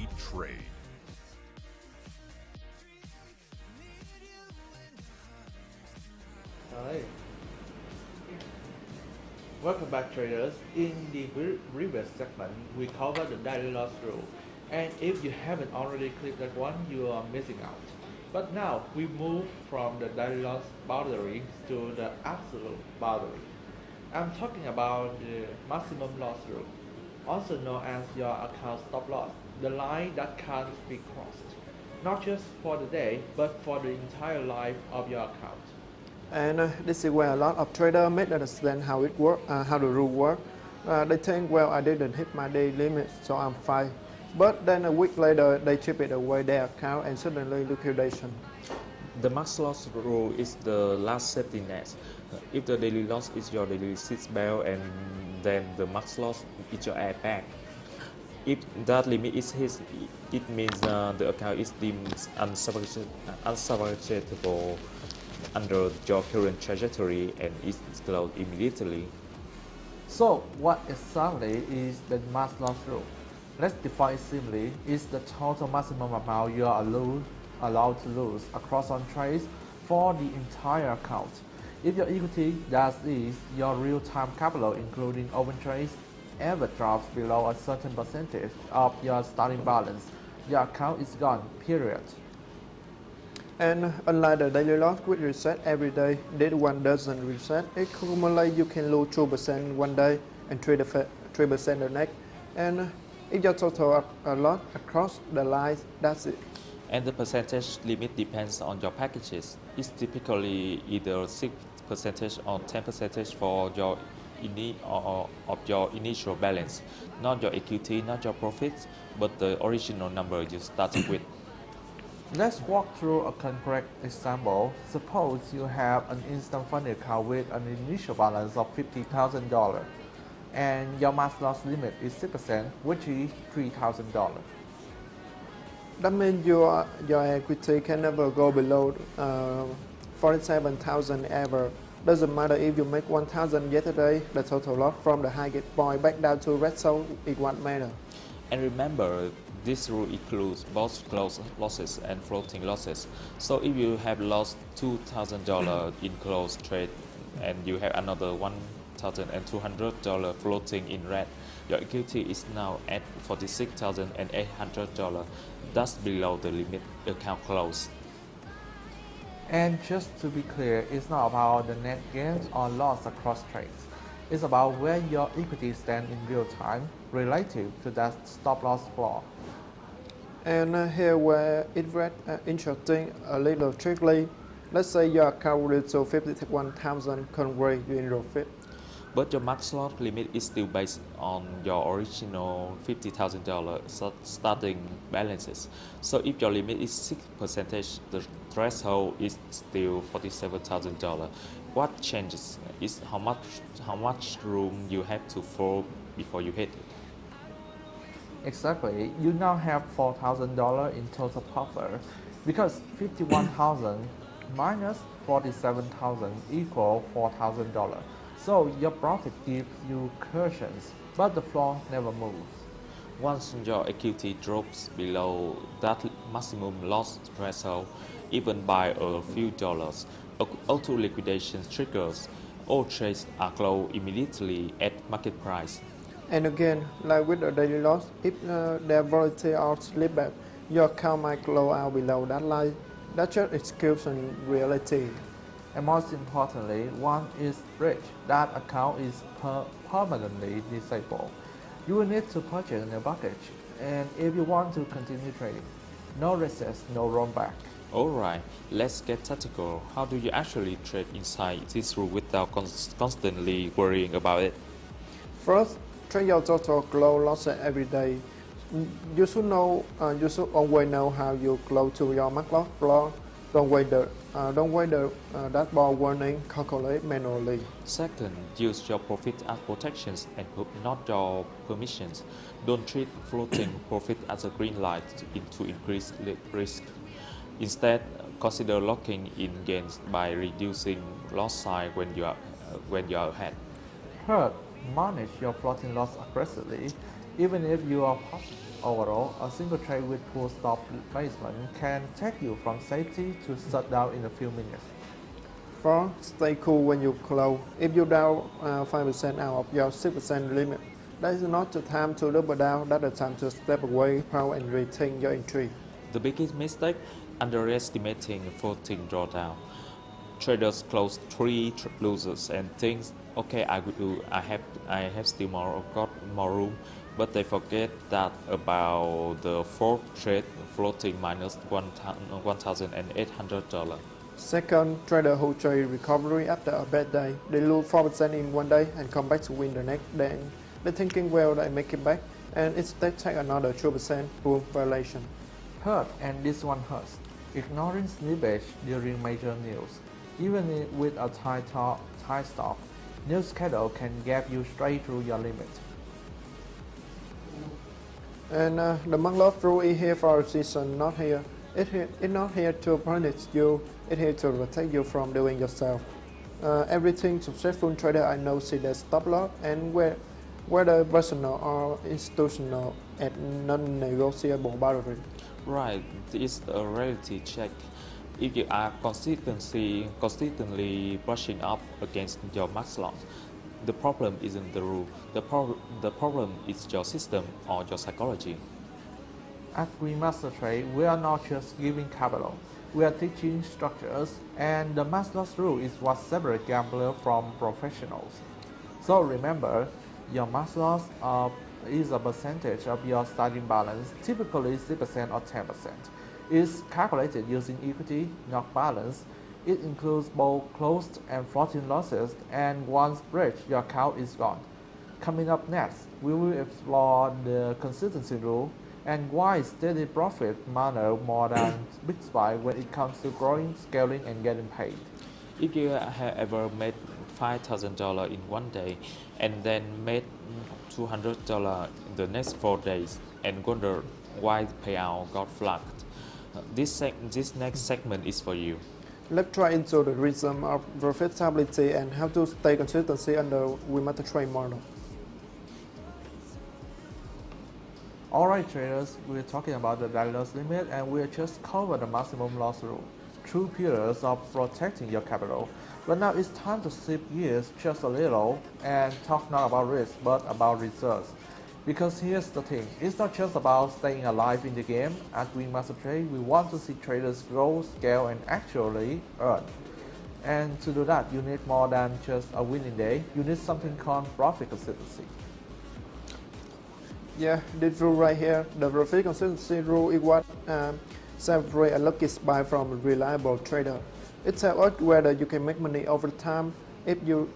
Speaker 1: Copy Trade.
Speaker 2: Alright. Welcome back, traders. In the previous segment, we covered the daily loss rule, and if you haven't already clicked that one, you are missing out. But now we move from the daily loss boundary to the absolute boundary. I'm talking about the maximum loss rule, also known as your account stop loss, the line that can't be crossed, not just for the day, but for the entire life of your account.
Speaker 3: And this is where a lot of traders misunderstand how it work, how the rule work. They think, well, I didn't hit my day limit, so I'm fine. But then a week later, they chip it away their account and suddenly liquidation.
Speaker 4: The max loss rule is the last safety net. If the daily loss is your daily seat belt, and then the max loss is your airbag. If that limit is hit, it means the account is deemed unsalvageable under your current trajectory and is closed immediately.
Speaker 2: So what exactly is the max loss rule? Let's define it simply. It's the total maximum amount you are allowed to lose across on trades for the entire account. If your equity, that is your real-time capital including open trades, ever drops below a certain percentage of your starting balance, your account is gone, period.
Speaker 3: And unlike the daily loss which reset every day, this one doesn't reset. It accumulates, you can lose 2% one day and 3% the next. And if your total a lot across the lines, that's it.
Speaker 4: And the percentage limit depends on your packages. It's typically either 6% or 10% for your of your initial balance, not your equity, not your profits, but the original number you started with.
Speaker 2: Let's walk through a concrete example. Suppose you have an instant fund account with an initial balance of $50,000 and your max loss limit is 6%, which is $3,000.
Speaker 3: That means your equity can never go below 47,000 ever. Doesn't matter if you make 1,000 yesterday, the total loss from the highest point back down to red zone, it won't matter.
Speaker 4: And remember, this rule includes both close losses and floating losses. So if you have lost $2,000 in close trade and you have another $1,200 floating in red, your equity is now at $46,800. That's below the limit account close.
Speaker 2: And just to be clear, it's not about the net gains or loss across trades. It's about where your equity stands in real time relative to that stop loss floor.
Speaker 3: And here where it gets interesting a little tricky. Let's say your account reaches to 51,000 currently in profit.
Speaker 4: But your max loss limit is still based on your original $50,000 starting balances. So if your limit is 6%, the threshold is still $47,000. What changes is how much room you have to fall before you hit it.
Speaker 2: Exactly, you now have $4,000 in total buffer because 51,000 minus 47,000 equal $4,000. So your profit gives you cushions, but the floor never moves.
Speaker 4: Once your equity drops below that maximum loss threshold, even by a few dollars, auto liquidation triggers. All trades are closed immediately at market price.
Speaker 3: And again, like with the daily loss, if their volatility or slip back, your account might close out below that line. That's just execution reality.
Speaker 2: And most importantly, one is rich. That account is permanently disabled. You will need to purchase a new package, and if you want to continue trading, no recess, no rollback.
Speaker 4: Alright, let's get tactical. How do you actually trade inside this rule without constantly worrying about it?
Speaker 3: First, track your total close losses every day. You should always know how you close to your max loss floor. Don't wait the dashboard warning, calculate manually.
Speaker 4: Second, use your profit as protections and not your permissions. Don't treat floating profit as a green light to increase risk. Instead, consider locking in gains by reducing loss size when you are ahead.
Speaker 2: Third, manage your floating loss aggressively, even if you are Overall, a single trade with poor stop placement can take you from safety to shutdown in a few minutes.
Speaker 3: 4. Stay cool when you close. If you down 5% out of your 6% limit, that is not the time to double down, that's the time to step away, power and retain your entry.
Speaker 4: The biggest mistake, underestimating floating drawdown. Traders close 3 losers and think, okay, I have still got more room, but they forget that about the fourth trade floating minus $1,800.
Speaker 3: Second, trader who trade recovery after a bad day. They lose 4% in one day and come back to win the next day. They're thinking, well, they make it back, and instead take another 2% rule violation.
Speaker 2: Third, and this one hurts, ignoring slippage during major news. Even with a tight stop, news schedule can get you straight through your limit.
Speaker 3: And the Markov rule is here for a reason, not here. It's not here to punish you, it's here to protect you from doing yourself. Everything successful trader I know see their stop loss, and whether personal or institutional, at non-negotiable boundary.
Speaker 4: Right, it's a reality check. If you are consistently brushing up against your max loss, the problem isn't the rule. The problem is your system or your psychology.
Speaker 2: At WeMasterTrade, we are not just giving capital, we are teaching structures, and the max loss rule is what separates gamblers from professionals. So remember, your max loss is a percentage of your starting balance, typically 6% or 10%. It's calculated using equity, not balance. It includes both closed and floating losses, and once breached, your account is gone. Coming up next, we will explore the consistency rule and why steady profit matter more than big spike when it comes to growing, scaling, and getting paid.
Speaker 4: If you have ever made $5,000 in one day and then made $200 in the next 4 days and wonder why the payout got flagged, this next segment is for you.
Speaker 3: Let's try into the rhythm of profitability and how to stay consistency under WeMasterTrade model.
Speaker 2: Alright traders, we're talking about the daily loss limit, and we'll just cover the maximum loss rule, 2 pillars of protecting your capital. But now it's time to shift gears just a little and talk not about risk but about results. Because here's the thing, it's not just about staying alive in the game. At WeMasterTrade, we want to see traders grow, scale, and actually earn. And to do that, you need more than just a winning day. You need something called profit consistency.
Speaker 3: Yeah, this rule right here, the profit consistency rule is what separates a lucky spy from a reliable trader. It tells us whether you can make money over time if you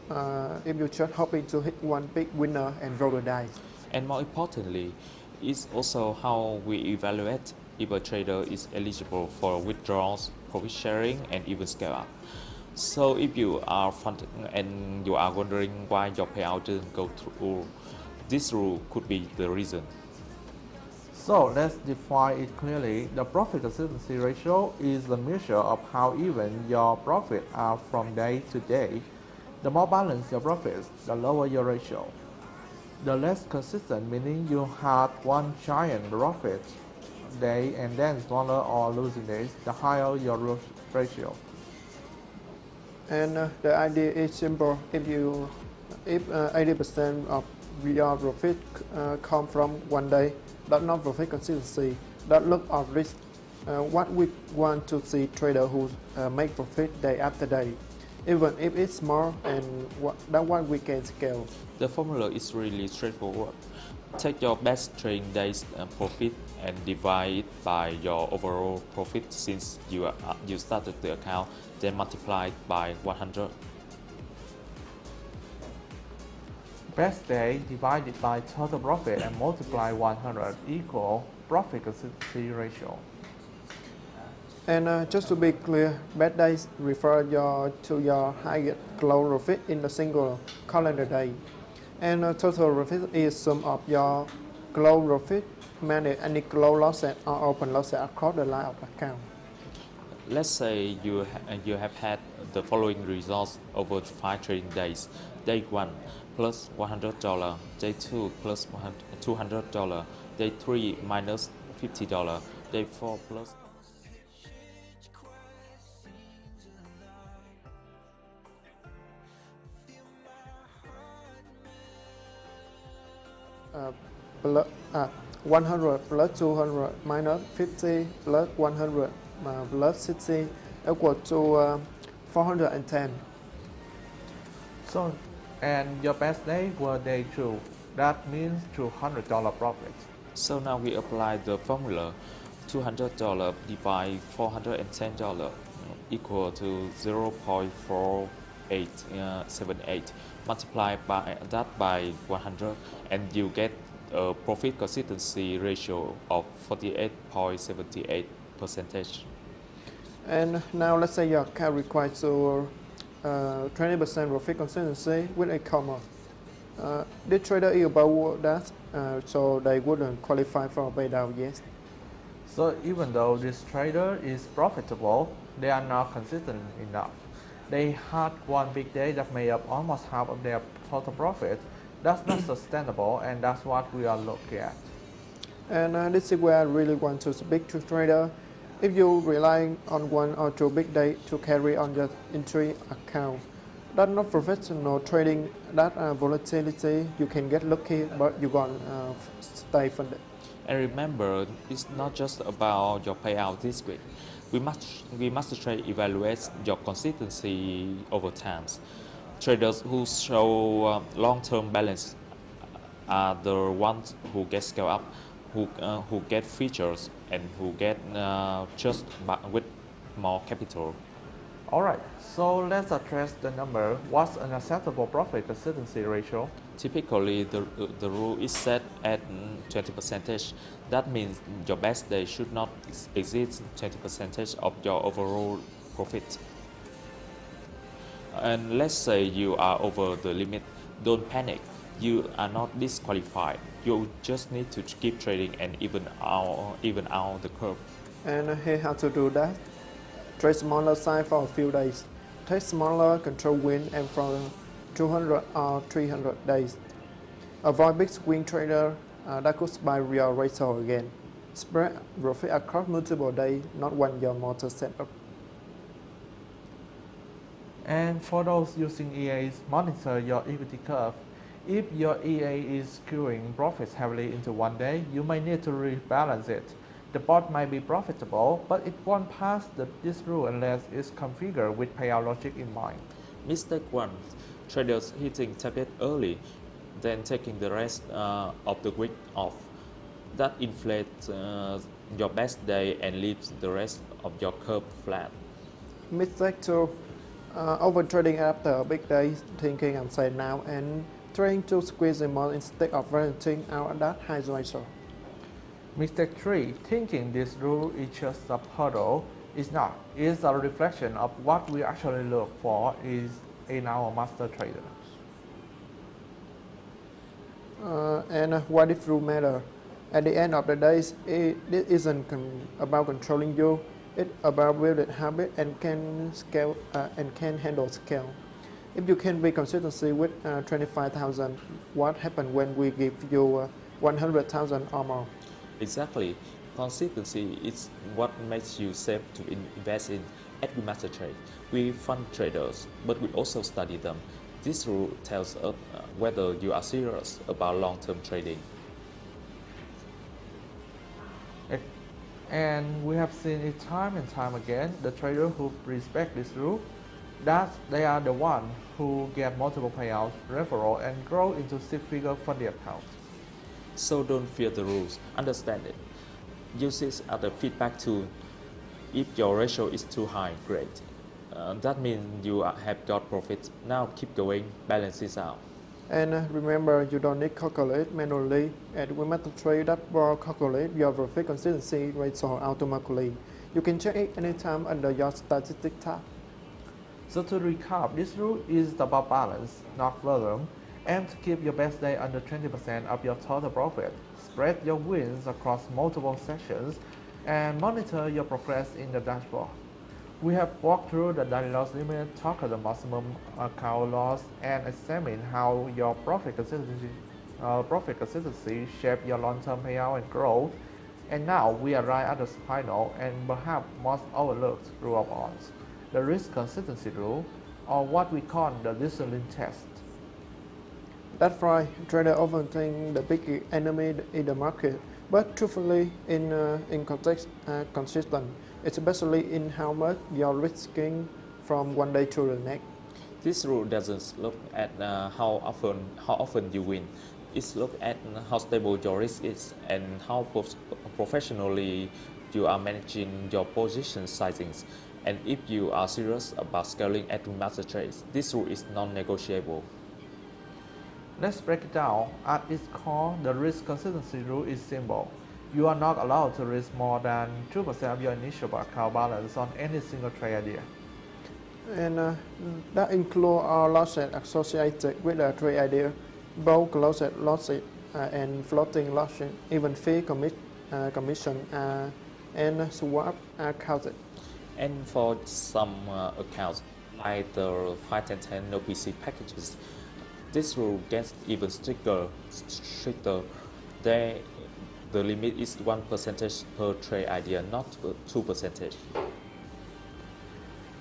Speaker 3: just hoping to hit one big winner and roll the dice.
Speaker 4: And more importantly, it's also how we evaluate if a trader is eligible for withdrawals, profit sharing, and even scale up. So if you are funded and you are wondering why your payout didn't go through, this rule could be the reason.
Speaker 2: So let's define it clearly. The profit consistency ratio is the measure of how even your profits are from day to day. The more balanced your profits, the lower your ratio. The less consistent, meaning you had one giant profit day and then smaller or losing days, the higher your ratio.
Speaker 3: And the idea is simple. If 80% of your profit come from one day, that's not profit consistency. That look of risk. What we want to see trader who make profit day after day, even if it's small, and that's what we can scale.
Speaker 4: The formula is really straightforward. Take your best trading days profit and divide it by your overall profit since you started the account, then multiply it by 100.
Speaker 2: Best day divided by total profit and multiply 100 equal profit consistency ratio.
Speaker 3: And just to be clear, bad days refer to your highest close profit in a single calendar day. And total profit is sum of your close profit minus any close losses or open losses across the line of account.
Speaker 4: Let's say you have had the following results over 5 trading days. Day 1 plus $100, day 2 plus $200, day 3 minus $50, day 4 plus
Speaker 3: plus, 100 plus 200 minus 50 plus 100 plus 60 equal to 410.
Speaker 2: So, and your best day was day 2. That means $200 profit.
Speaker 4: So now we apply the formula. $200 divide $410 equal to 0.4878. Multiply by that by 100 and you get a profit consistency ratio of 48.78%.
Speaker 3: And now let's say your account requires to 20% profit consistency with a comma. This trader is about that, so they wouldn't qualify for a payout yet.
Speaker 2: So even though this trader is profitable, they are not consistent enough. They had one big day that made up almost half of their total profit. That's not sustainable, and that's what we are looking at.
Speaker 3: And this is where I really want to speak to trader. If you rely on 1 or 2 big days to carry on your entry account, that's not professional trading. That volatility, you can get lucky, but you're gonna stay funded.
Speaker 4: And remember, it's not just about your payout this week. WeMasterTrade evaluates your consistency over time. Traders who show long-term balance are the ones who get scale up, who get features, and who get just with more capital.
Speaker 2: Alright, so let's address the number. What's an acceptable profit consistency ratio?
Speaker 4: Typically, the rule is set at 20%. That means your best day should not exceed 20% of your overall profit. And let's say you are over the limit, don't panic. You are not disqualified. You just need to keep trading and even out the curve.
Speaker 3: And here how to do that. Trade smaller size for a few days. Take smaller control win and from 200 or 300 days. Avoid big swing trader that could buy real ratio again. Spread profit across multiple days, not one year motor setup.
Speaker 2: And for those using EAs, monitor your equity curve. If your EA is skewing profits heavily into one day, you may need to rebalance it. The bot might be profitable, but it won't pass this rule unless it's configured with payout logic in mind.
Speaker 4: Mistake 1. Traders hitting target early, then taking the rest of the week off. That inflates your best day and leaves the rest of your curve flat.
Speaker 3: Mistake 2. Over trading after a big day, thinking I'm safe now and trying to squeeze the more instead of renting out that high ratio.
Speaker 2: Mistake 3. Thinking this rule is just a hurdle. It's not. It's a reflection of what we actually look for in our master traders.
Speaker 3: And why this rule matter? At the end of the day, it isn't about controlling you. It's about building habit and can scale and can handle scale. If you can be consistency with 25,000, what happens when we give you 100,000 or more?
Speaker 4: Exactly. Consistency is what makes you safe to invest in. At WeMasterTrade, we fund traders, but we also study them. This rule tells us whether you are serious about long-term trading.
Speaker 2: And we have seen it time and time again, the traders who respect this rule, that they are the ones who get multiple payouts, referral, and grow into six-figure funding accounts.
Speaker 4: So don't fear the rules, understand it. Use it as a feedback tool. If your ratio is too high, great. That means you have got profit. Now keep going, balance this out.
Speaker 3: And remember, you don't need calculate manually. At WeMasterTrade, that will calculate your profit consistency ratio automatically. You can check it anytime under your statistics tab.
Speaker 2: So to recap, this rule is about balance, not volume. Aim to keep your best day under 20% of your total profit. Spread your wins across multiple sessions and monitor your progress in the dashboard. We have walked through the daily loss limit, talked the maximum account loss, and examined how your profit consistency shape your long-term payout and growth. And now we arrive at the final and perhaps most overlooked rule of odds, the risk consistency rule, or what we call the discipline test.
Speaker 3: That's right, traders often think the big enemy is the market, but truthfully, in context, consistent, especially in how much you're risking from one day to the next.
Speaker 4: This rule doesn't look at how often you win. It looks at how stable your risk is and how professionally you are managing your position sizings. And if you are serious about scaling at WeMasterTrade, this rule is non-negotiable.
Speaker 2: Let's break it down. At its core, the risk consistency rule is simple. You are not allowed to risk more than 2% of your initial account balance on any single trade idea.
Speaker 3: And that includes all losses associated with the trade idea, both closed losses and floating losses, even fee commission and swap are counted.
Speaker 4: And for some accounts, like the 510 no PC packages, this rule gets even stricter. The limit is 1% per trade idea, not 2%.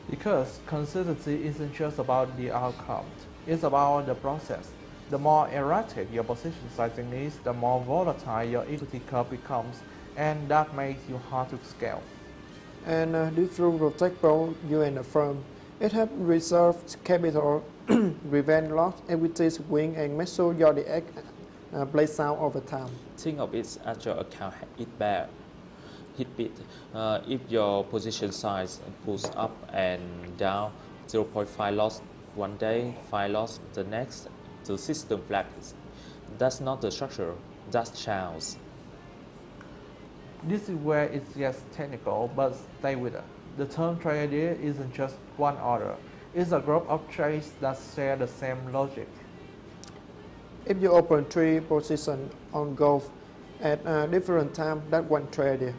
Speaker 2: Because consistency isn't just about the outcome, it's about the process. The more erratic your position sizing is, the more volatile your equity curve becomes, and that makes you hard to scale.
Speaker 3: And this rule protects both you and the firm. It helps reserve capital, prevent loss, equity swing, and make sure your DX plays out over time.
Speaker 4: Think of it as your account hit bad. If your position size pulls up and down, 0.5 loss one day, 5 loss the next, the system flags. That's not the structure, that's chance.
Speaker 2: This is where it gets technical, but stay with it. The term trade idea isn't just one order, it's a group of trades that share the same logic.
Speaker 3: If you open 3 positions on golf at different times, that's one trade idea.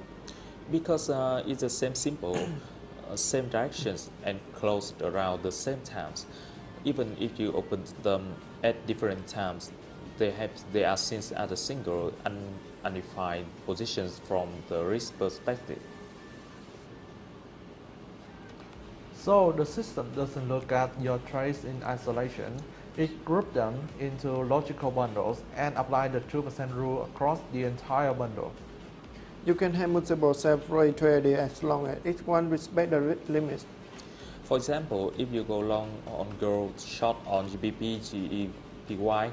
Speaker 4: Because it's the same symbol, same directions, and closed around the same times. Even if you open them at different times, they are seen as a single, undefined positions from the risk perspective.
Speaker 2: So the system doesn't look at your trades in isolation. It groups them into logical bundles and applies the 2% rule across the entire bundle.
Speaker 3: You can have multiple self-trade ideas as long as each one respects the limits.
Speaker 4: For example, if you go long on gold, short on GBP, GEPY,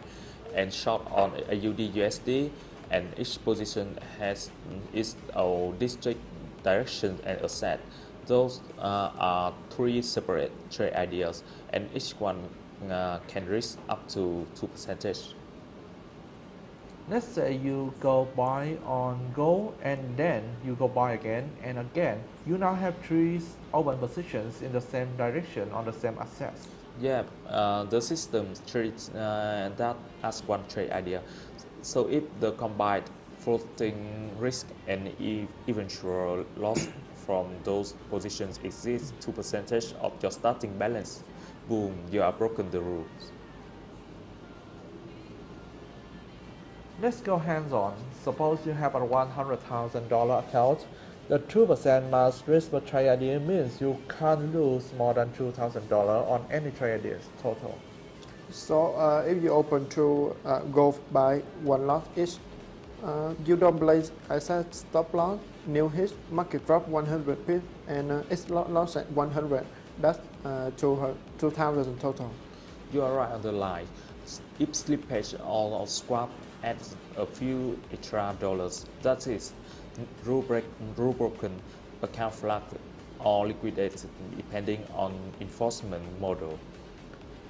Speaker 4: and short on AUD USD, and each position has its own distinct direction and asset. Those are 3 separate trade ideas, and each one can risk up to 2%.
Speaker 2: Let's say you go buy on gold and then you go buy again and again. You now have 3 open positions in the same direction on the same assets.
Speaker 4: Yeah, the system treats that as one trade idea. So if the combined floating risk and eventual loss from those positions exceeds 2% of your starting balance, boom, you have broken the rules.
Speaker 2: Let's go hands-on. Suppose you have a $100,000 account. The 2% mass risk per trade idea means you can't lose more than $2,000 on any trade ideas total.
Speaker 3: So if you open 2 golf by 1 lot each, you don't place asset stop loss, new hit, market drop 100 pips, and its loss at 100. That's 2,000 total.
Speaker 4: You are right on the line. If slippage or swap adds a few extra dollars, that is rule broken, account flagged, or liquidated depending on enforcement model.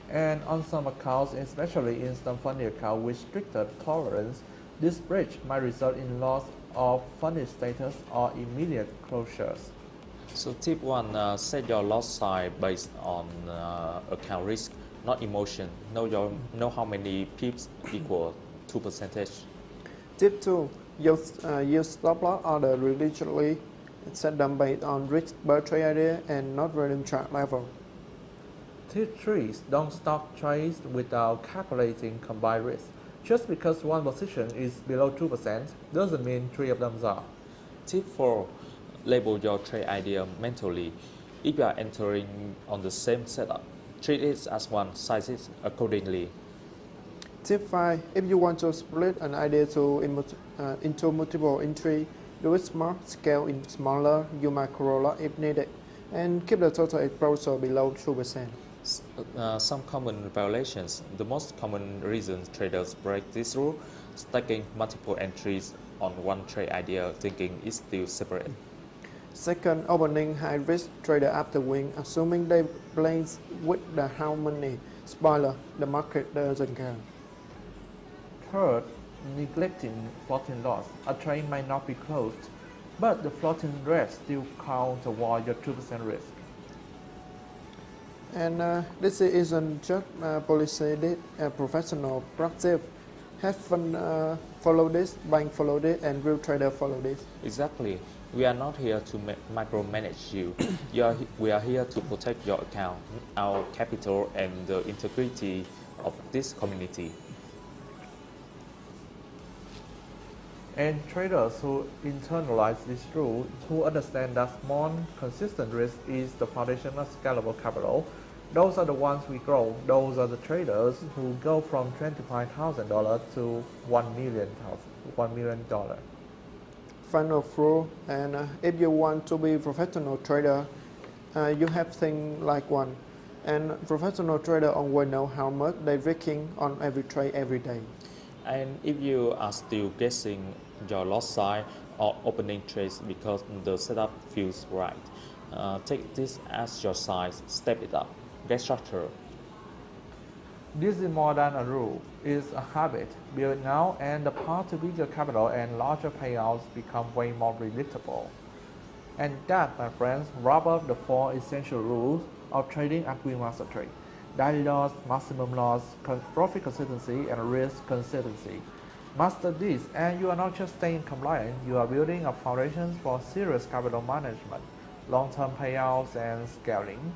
Speaker 2: And on some accounts, especially instant funding account with stricter tolerance, this breach might result in loss of funding status or immediate closures.
Speaker 4: So tip 1, set your loss size based on account risk, not emotion. Know how many pips equal 2%.
Speaker 3: Tip 2. Use stop loss order religiously. It's set them based on risk per trade idea and not volume chart level.
Speaker 2: T3s don't stock trades without calculating combined risk. Just because one position is below 2% doesn't mean 3 of them are.
Speaker 4: Tip 4. Label your trade idea mentally. If you are entering on the same setup, treat it as one, size it accordingly.
Speaker 3: Tip 5. If you want to split an idea into multiple entry, do it smart, scale in smaller, use micro lot if needed, and keep the total exposure below 2%.
Speaker 4: Some common violations. The most common reason traders break this rule: stacking multiple entries on one trade idea thinking it's still separate.
Speaker 3: Second, opening high-risk trader after win, assuming they plays with the how many. Spoiler, the market doesn't care.
Speaker 2: Third, neglecting floating loss. A trade might not be closed, but the floating rate still counts toward your 2% risk.
Speaker 3: And this isn't just policy, this professional practice. Have fun, follow this, bank follow this, and real trader follow this.
Speaker 4: Exactly. We are not here to micromanage you. We are here to protect your account, our capital, and the integrity of this community.
Speaker 2: And traders who internalize this rule, who understand that small, consistent risk is the foundation of scalable capital, those are the ones we grow. Those are the traders who go from $25,000 to $1 million.
Speaker 3: Final rule, and if you want to be a professional trader, you have things like one. And professional trader always know how much they're risking on every trade every day.
Speaker 4: And if you are still guessing your loss sign or opening trades because the setup feels right, take this as your size, step it up, get structured.
Speaker 2: This is more than a rule, it's a habit. Build now, and the path to bigger capital and larger payouts become way more predictable. And that, my friends, wrap up the 4 essential rules of trading at WeMasterTrade: daily loss, maximum loss, profit consistency, and risk consistency. Master this, and you are not just staying compliant, you are building a foundation for serious capital management, long-term payouts, and scaling.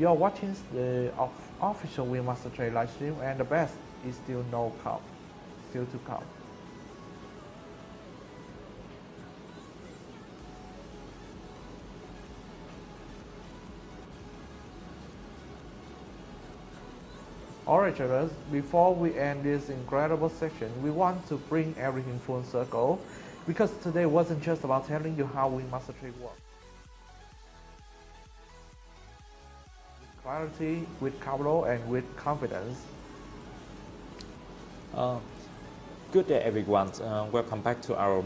Speaker 2: You are watching the official WeMasterTrade live stream, and the best is still to come. Alright traders, before we end this incredible section, we want to bring everything full circle, because today wasn't just about telling you how WeMasterTrade works. With clarity, with capital, and with confidence.
Speaker 4: Good day everyone, welcome back to our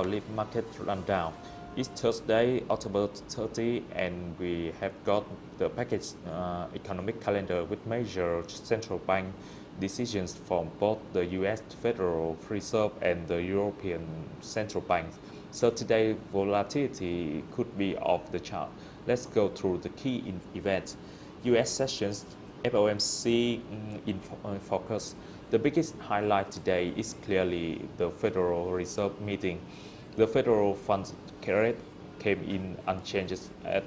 Speaker 4: live market rundown. It's Thursday, October 30, and we have got the package economic calendar with major central bank decisions from both the US Federal Reserve and the European Central Bank. So today volatility could be off the chart. Let's go through the key events. US sessions, FOMC in focus. The biggest highlight today is clearly the Federal Reserve meeting. The federal funds rate came in unchanged at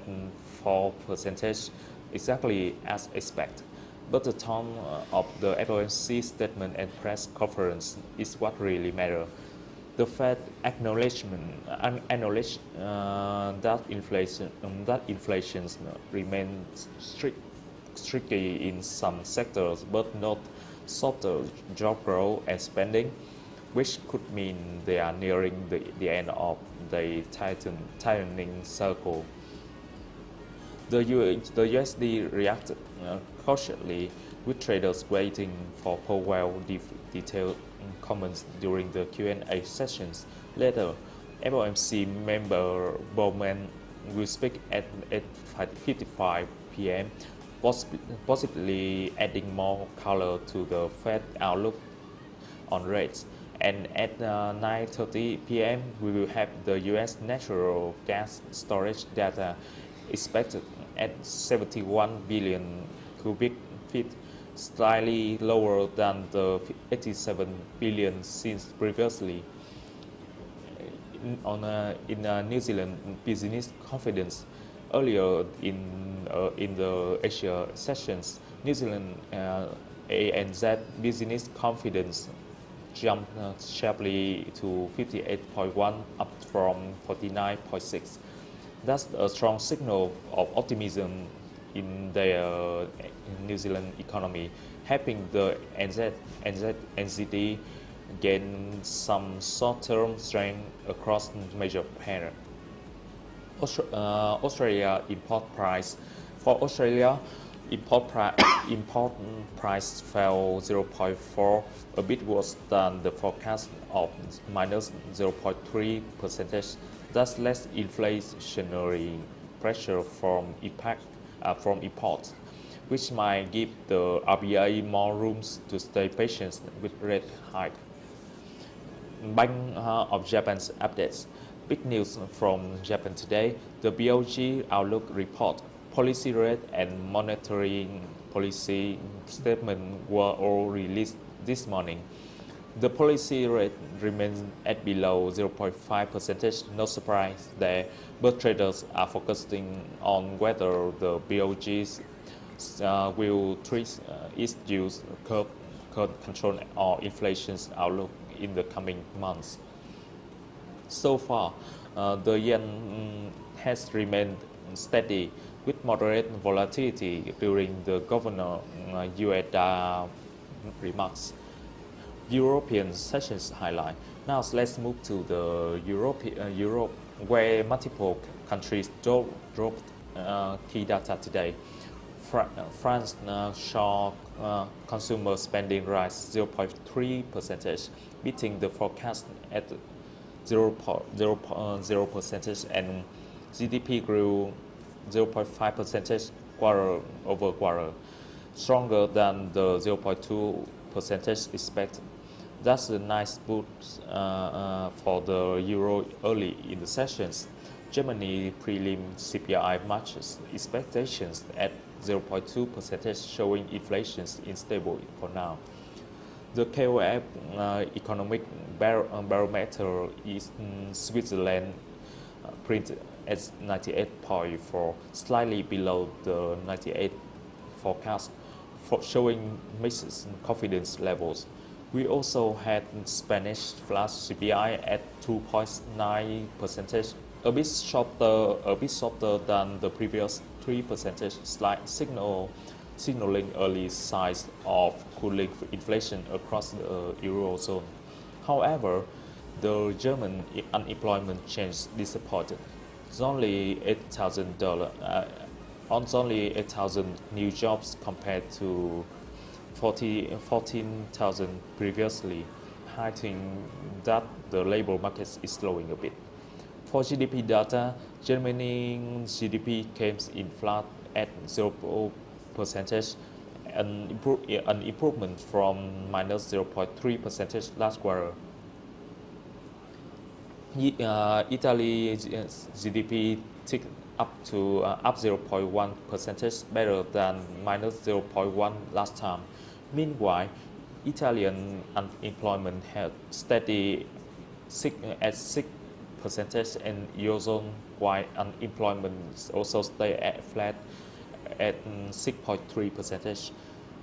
Speaker 4: 4%, exactly as expected. But the tone of the FOMC statement and press conference is what really matters. The Fed acknowledged that inflation remains tricky in some sectors, but not softer job growth and spending, which could mean they are nearing the end of the tightening cycle. The USD reacted cautiously, with traders waiting for Powell detailed comments during the Q&A sessions. Later, FOMC member Bowman will speak at 8:55 p.m., possibly adding more color to the Fed outlook on rates. And at 9:30 p.m. we will have the US natural gas storage data expected at 71 billion cubic feet, slightly lower than the 87 billion seen previously. New Zealand business confidence. Earlier in the Asia sessions, New Zealand ANZ business confidence jumped sharply to 58.1, up from 49.6. That's a strong signal of optimism in the New Zealand economy, helping the NZD gain some short-term strength across major pairs. Australia import price. For Australia, import price fell 0.4, a bit worse than the forecast of minus 0.3%. Thus, less inflationary pressure from imports, which might give the RBA more rooms to stay patient with rate hike. Bank of Japan's updates. Big news from Japan today. The BOJ Outlook report, policy rate and monetary policy statement were all released this morning. The policy rate remains at below 0.5%, no surprise there, but traders are focusing on whether the BOJ will treat its use curve control or inflation's outlook in the coming months. So far, the yen has remained steady with moderate volatility during the Governor USD remarks. European sessions highlight. Now let's move to the Europe, where multiple countries dropped key data today. France saw consumer spending rise 0.3%, beating the forecast at 0.0%, and GDP grew 0.5% quarter over quarter, stronger than the 0.2% expected. That's a nice boost for the euro early in the sessions. Germany prelim CPI matches expectations at 0.2%, showing inflation is stable for now. The KOF economic barometer is in Switzerland printed at 98.4, slightly below the 98 forecast, showing mixed confidence levels. We also had Spanish flash CPI at 2.9%, a bit softer than the previous 3%, slight signaling early signs of cooling inflation across the Eurozone. However, the German unemployment change disappointed. It's only $8,000 new jobs compared to 14,000 previously, highlighting that the labor market is slowing a bit. For GDP data, Germany's GDP came in flat at 0%, an improvement from minus 0.3% last quarter. Italy's GDP ticked up to up 0.1%, better than minus 0.1 last time. Meanwhile, Italian unemployment held steady at 6%, and Eurozone wide unemployment also stayed at flat at 6.3%.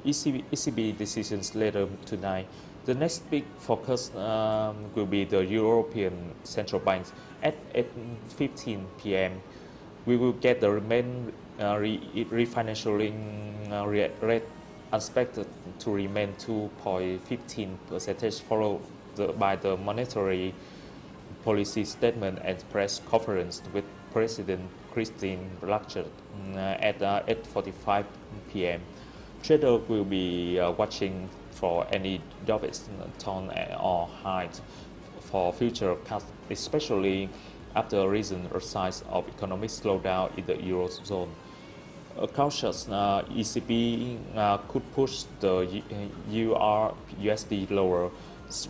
Speaker 4: ECB decisions later tonight. The next big focus will be the European Central Bank at 8:15 p.m. We will get the remain refinancing rate expected to remain 2.15%, followed by the monetary policy statement and press conference with President Christine Lagarde at 8:45 p.m. Traders will be watching for any dovish tone or height for future cuts, especially after recent signs of economic slowdown in the Eurozone. A cautious ECB could push the EUR/USD lower,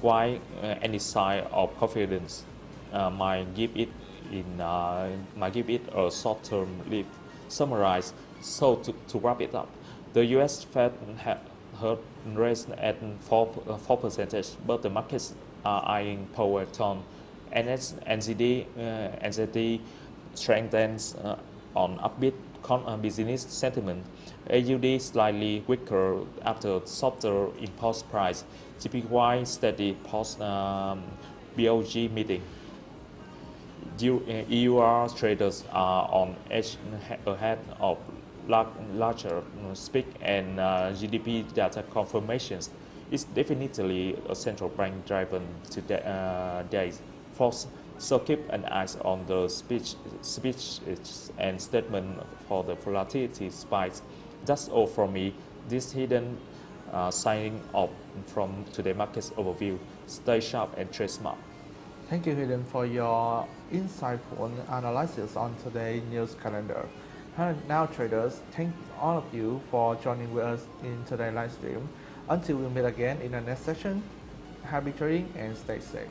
Speaker 4: while any sign of confidence might give it a short-term lift. Summarize. So to wrap it up, the U.S. Fed had raised at 4%, but the markets are eyeing power tone NZD strengthens on upbeat business sentiment. AUD slightly weaker after softer impulse price. JPY steady post BOG meeting. EUR traders are on edge ahead of larger speak and GDP data confirmations. It's definitely a central bank driven today. First, so keep an eye on the speech and statement for the volatility spikes. That's all from me. This hidden signing off from today's market overview. Stay sharp and trade smart.
Speaker 2: Thank you, Hidden, for your insightful analysis on today's news calendar. And now, traders, thank all of you for joining with us in today's live stream. Until we meet again in the next session, happy trading and stay safe.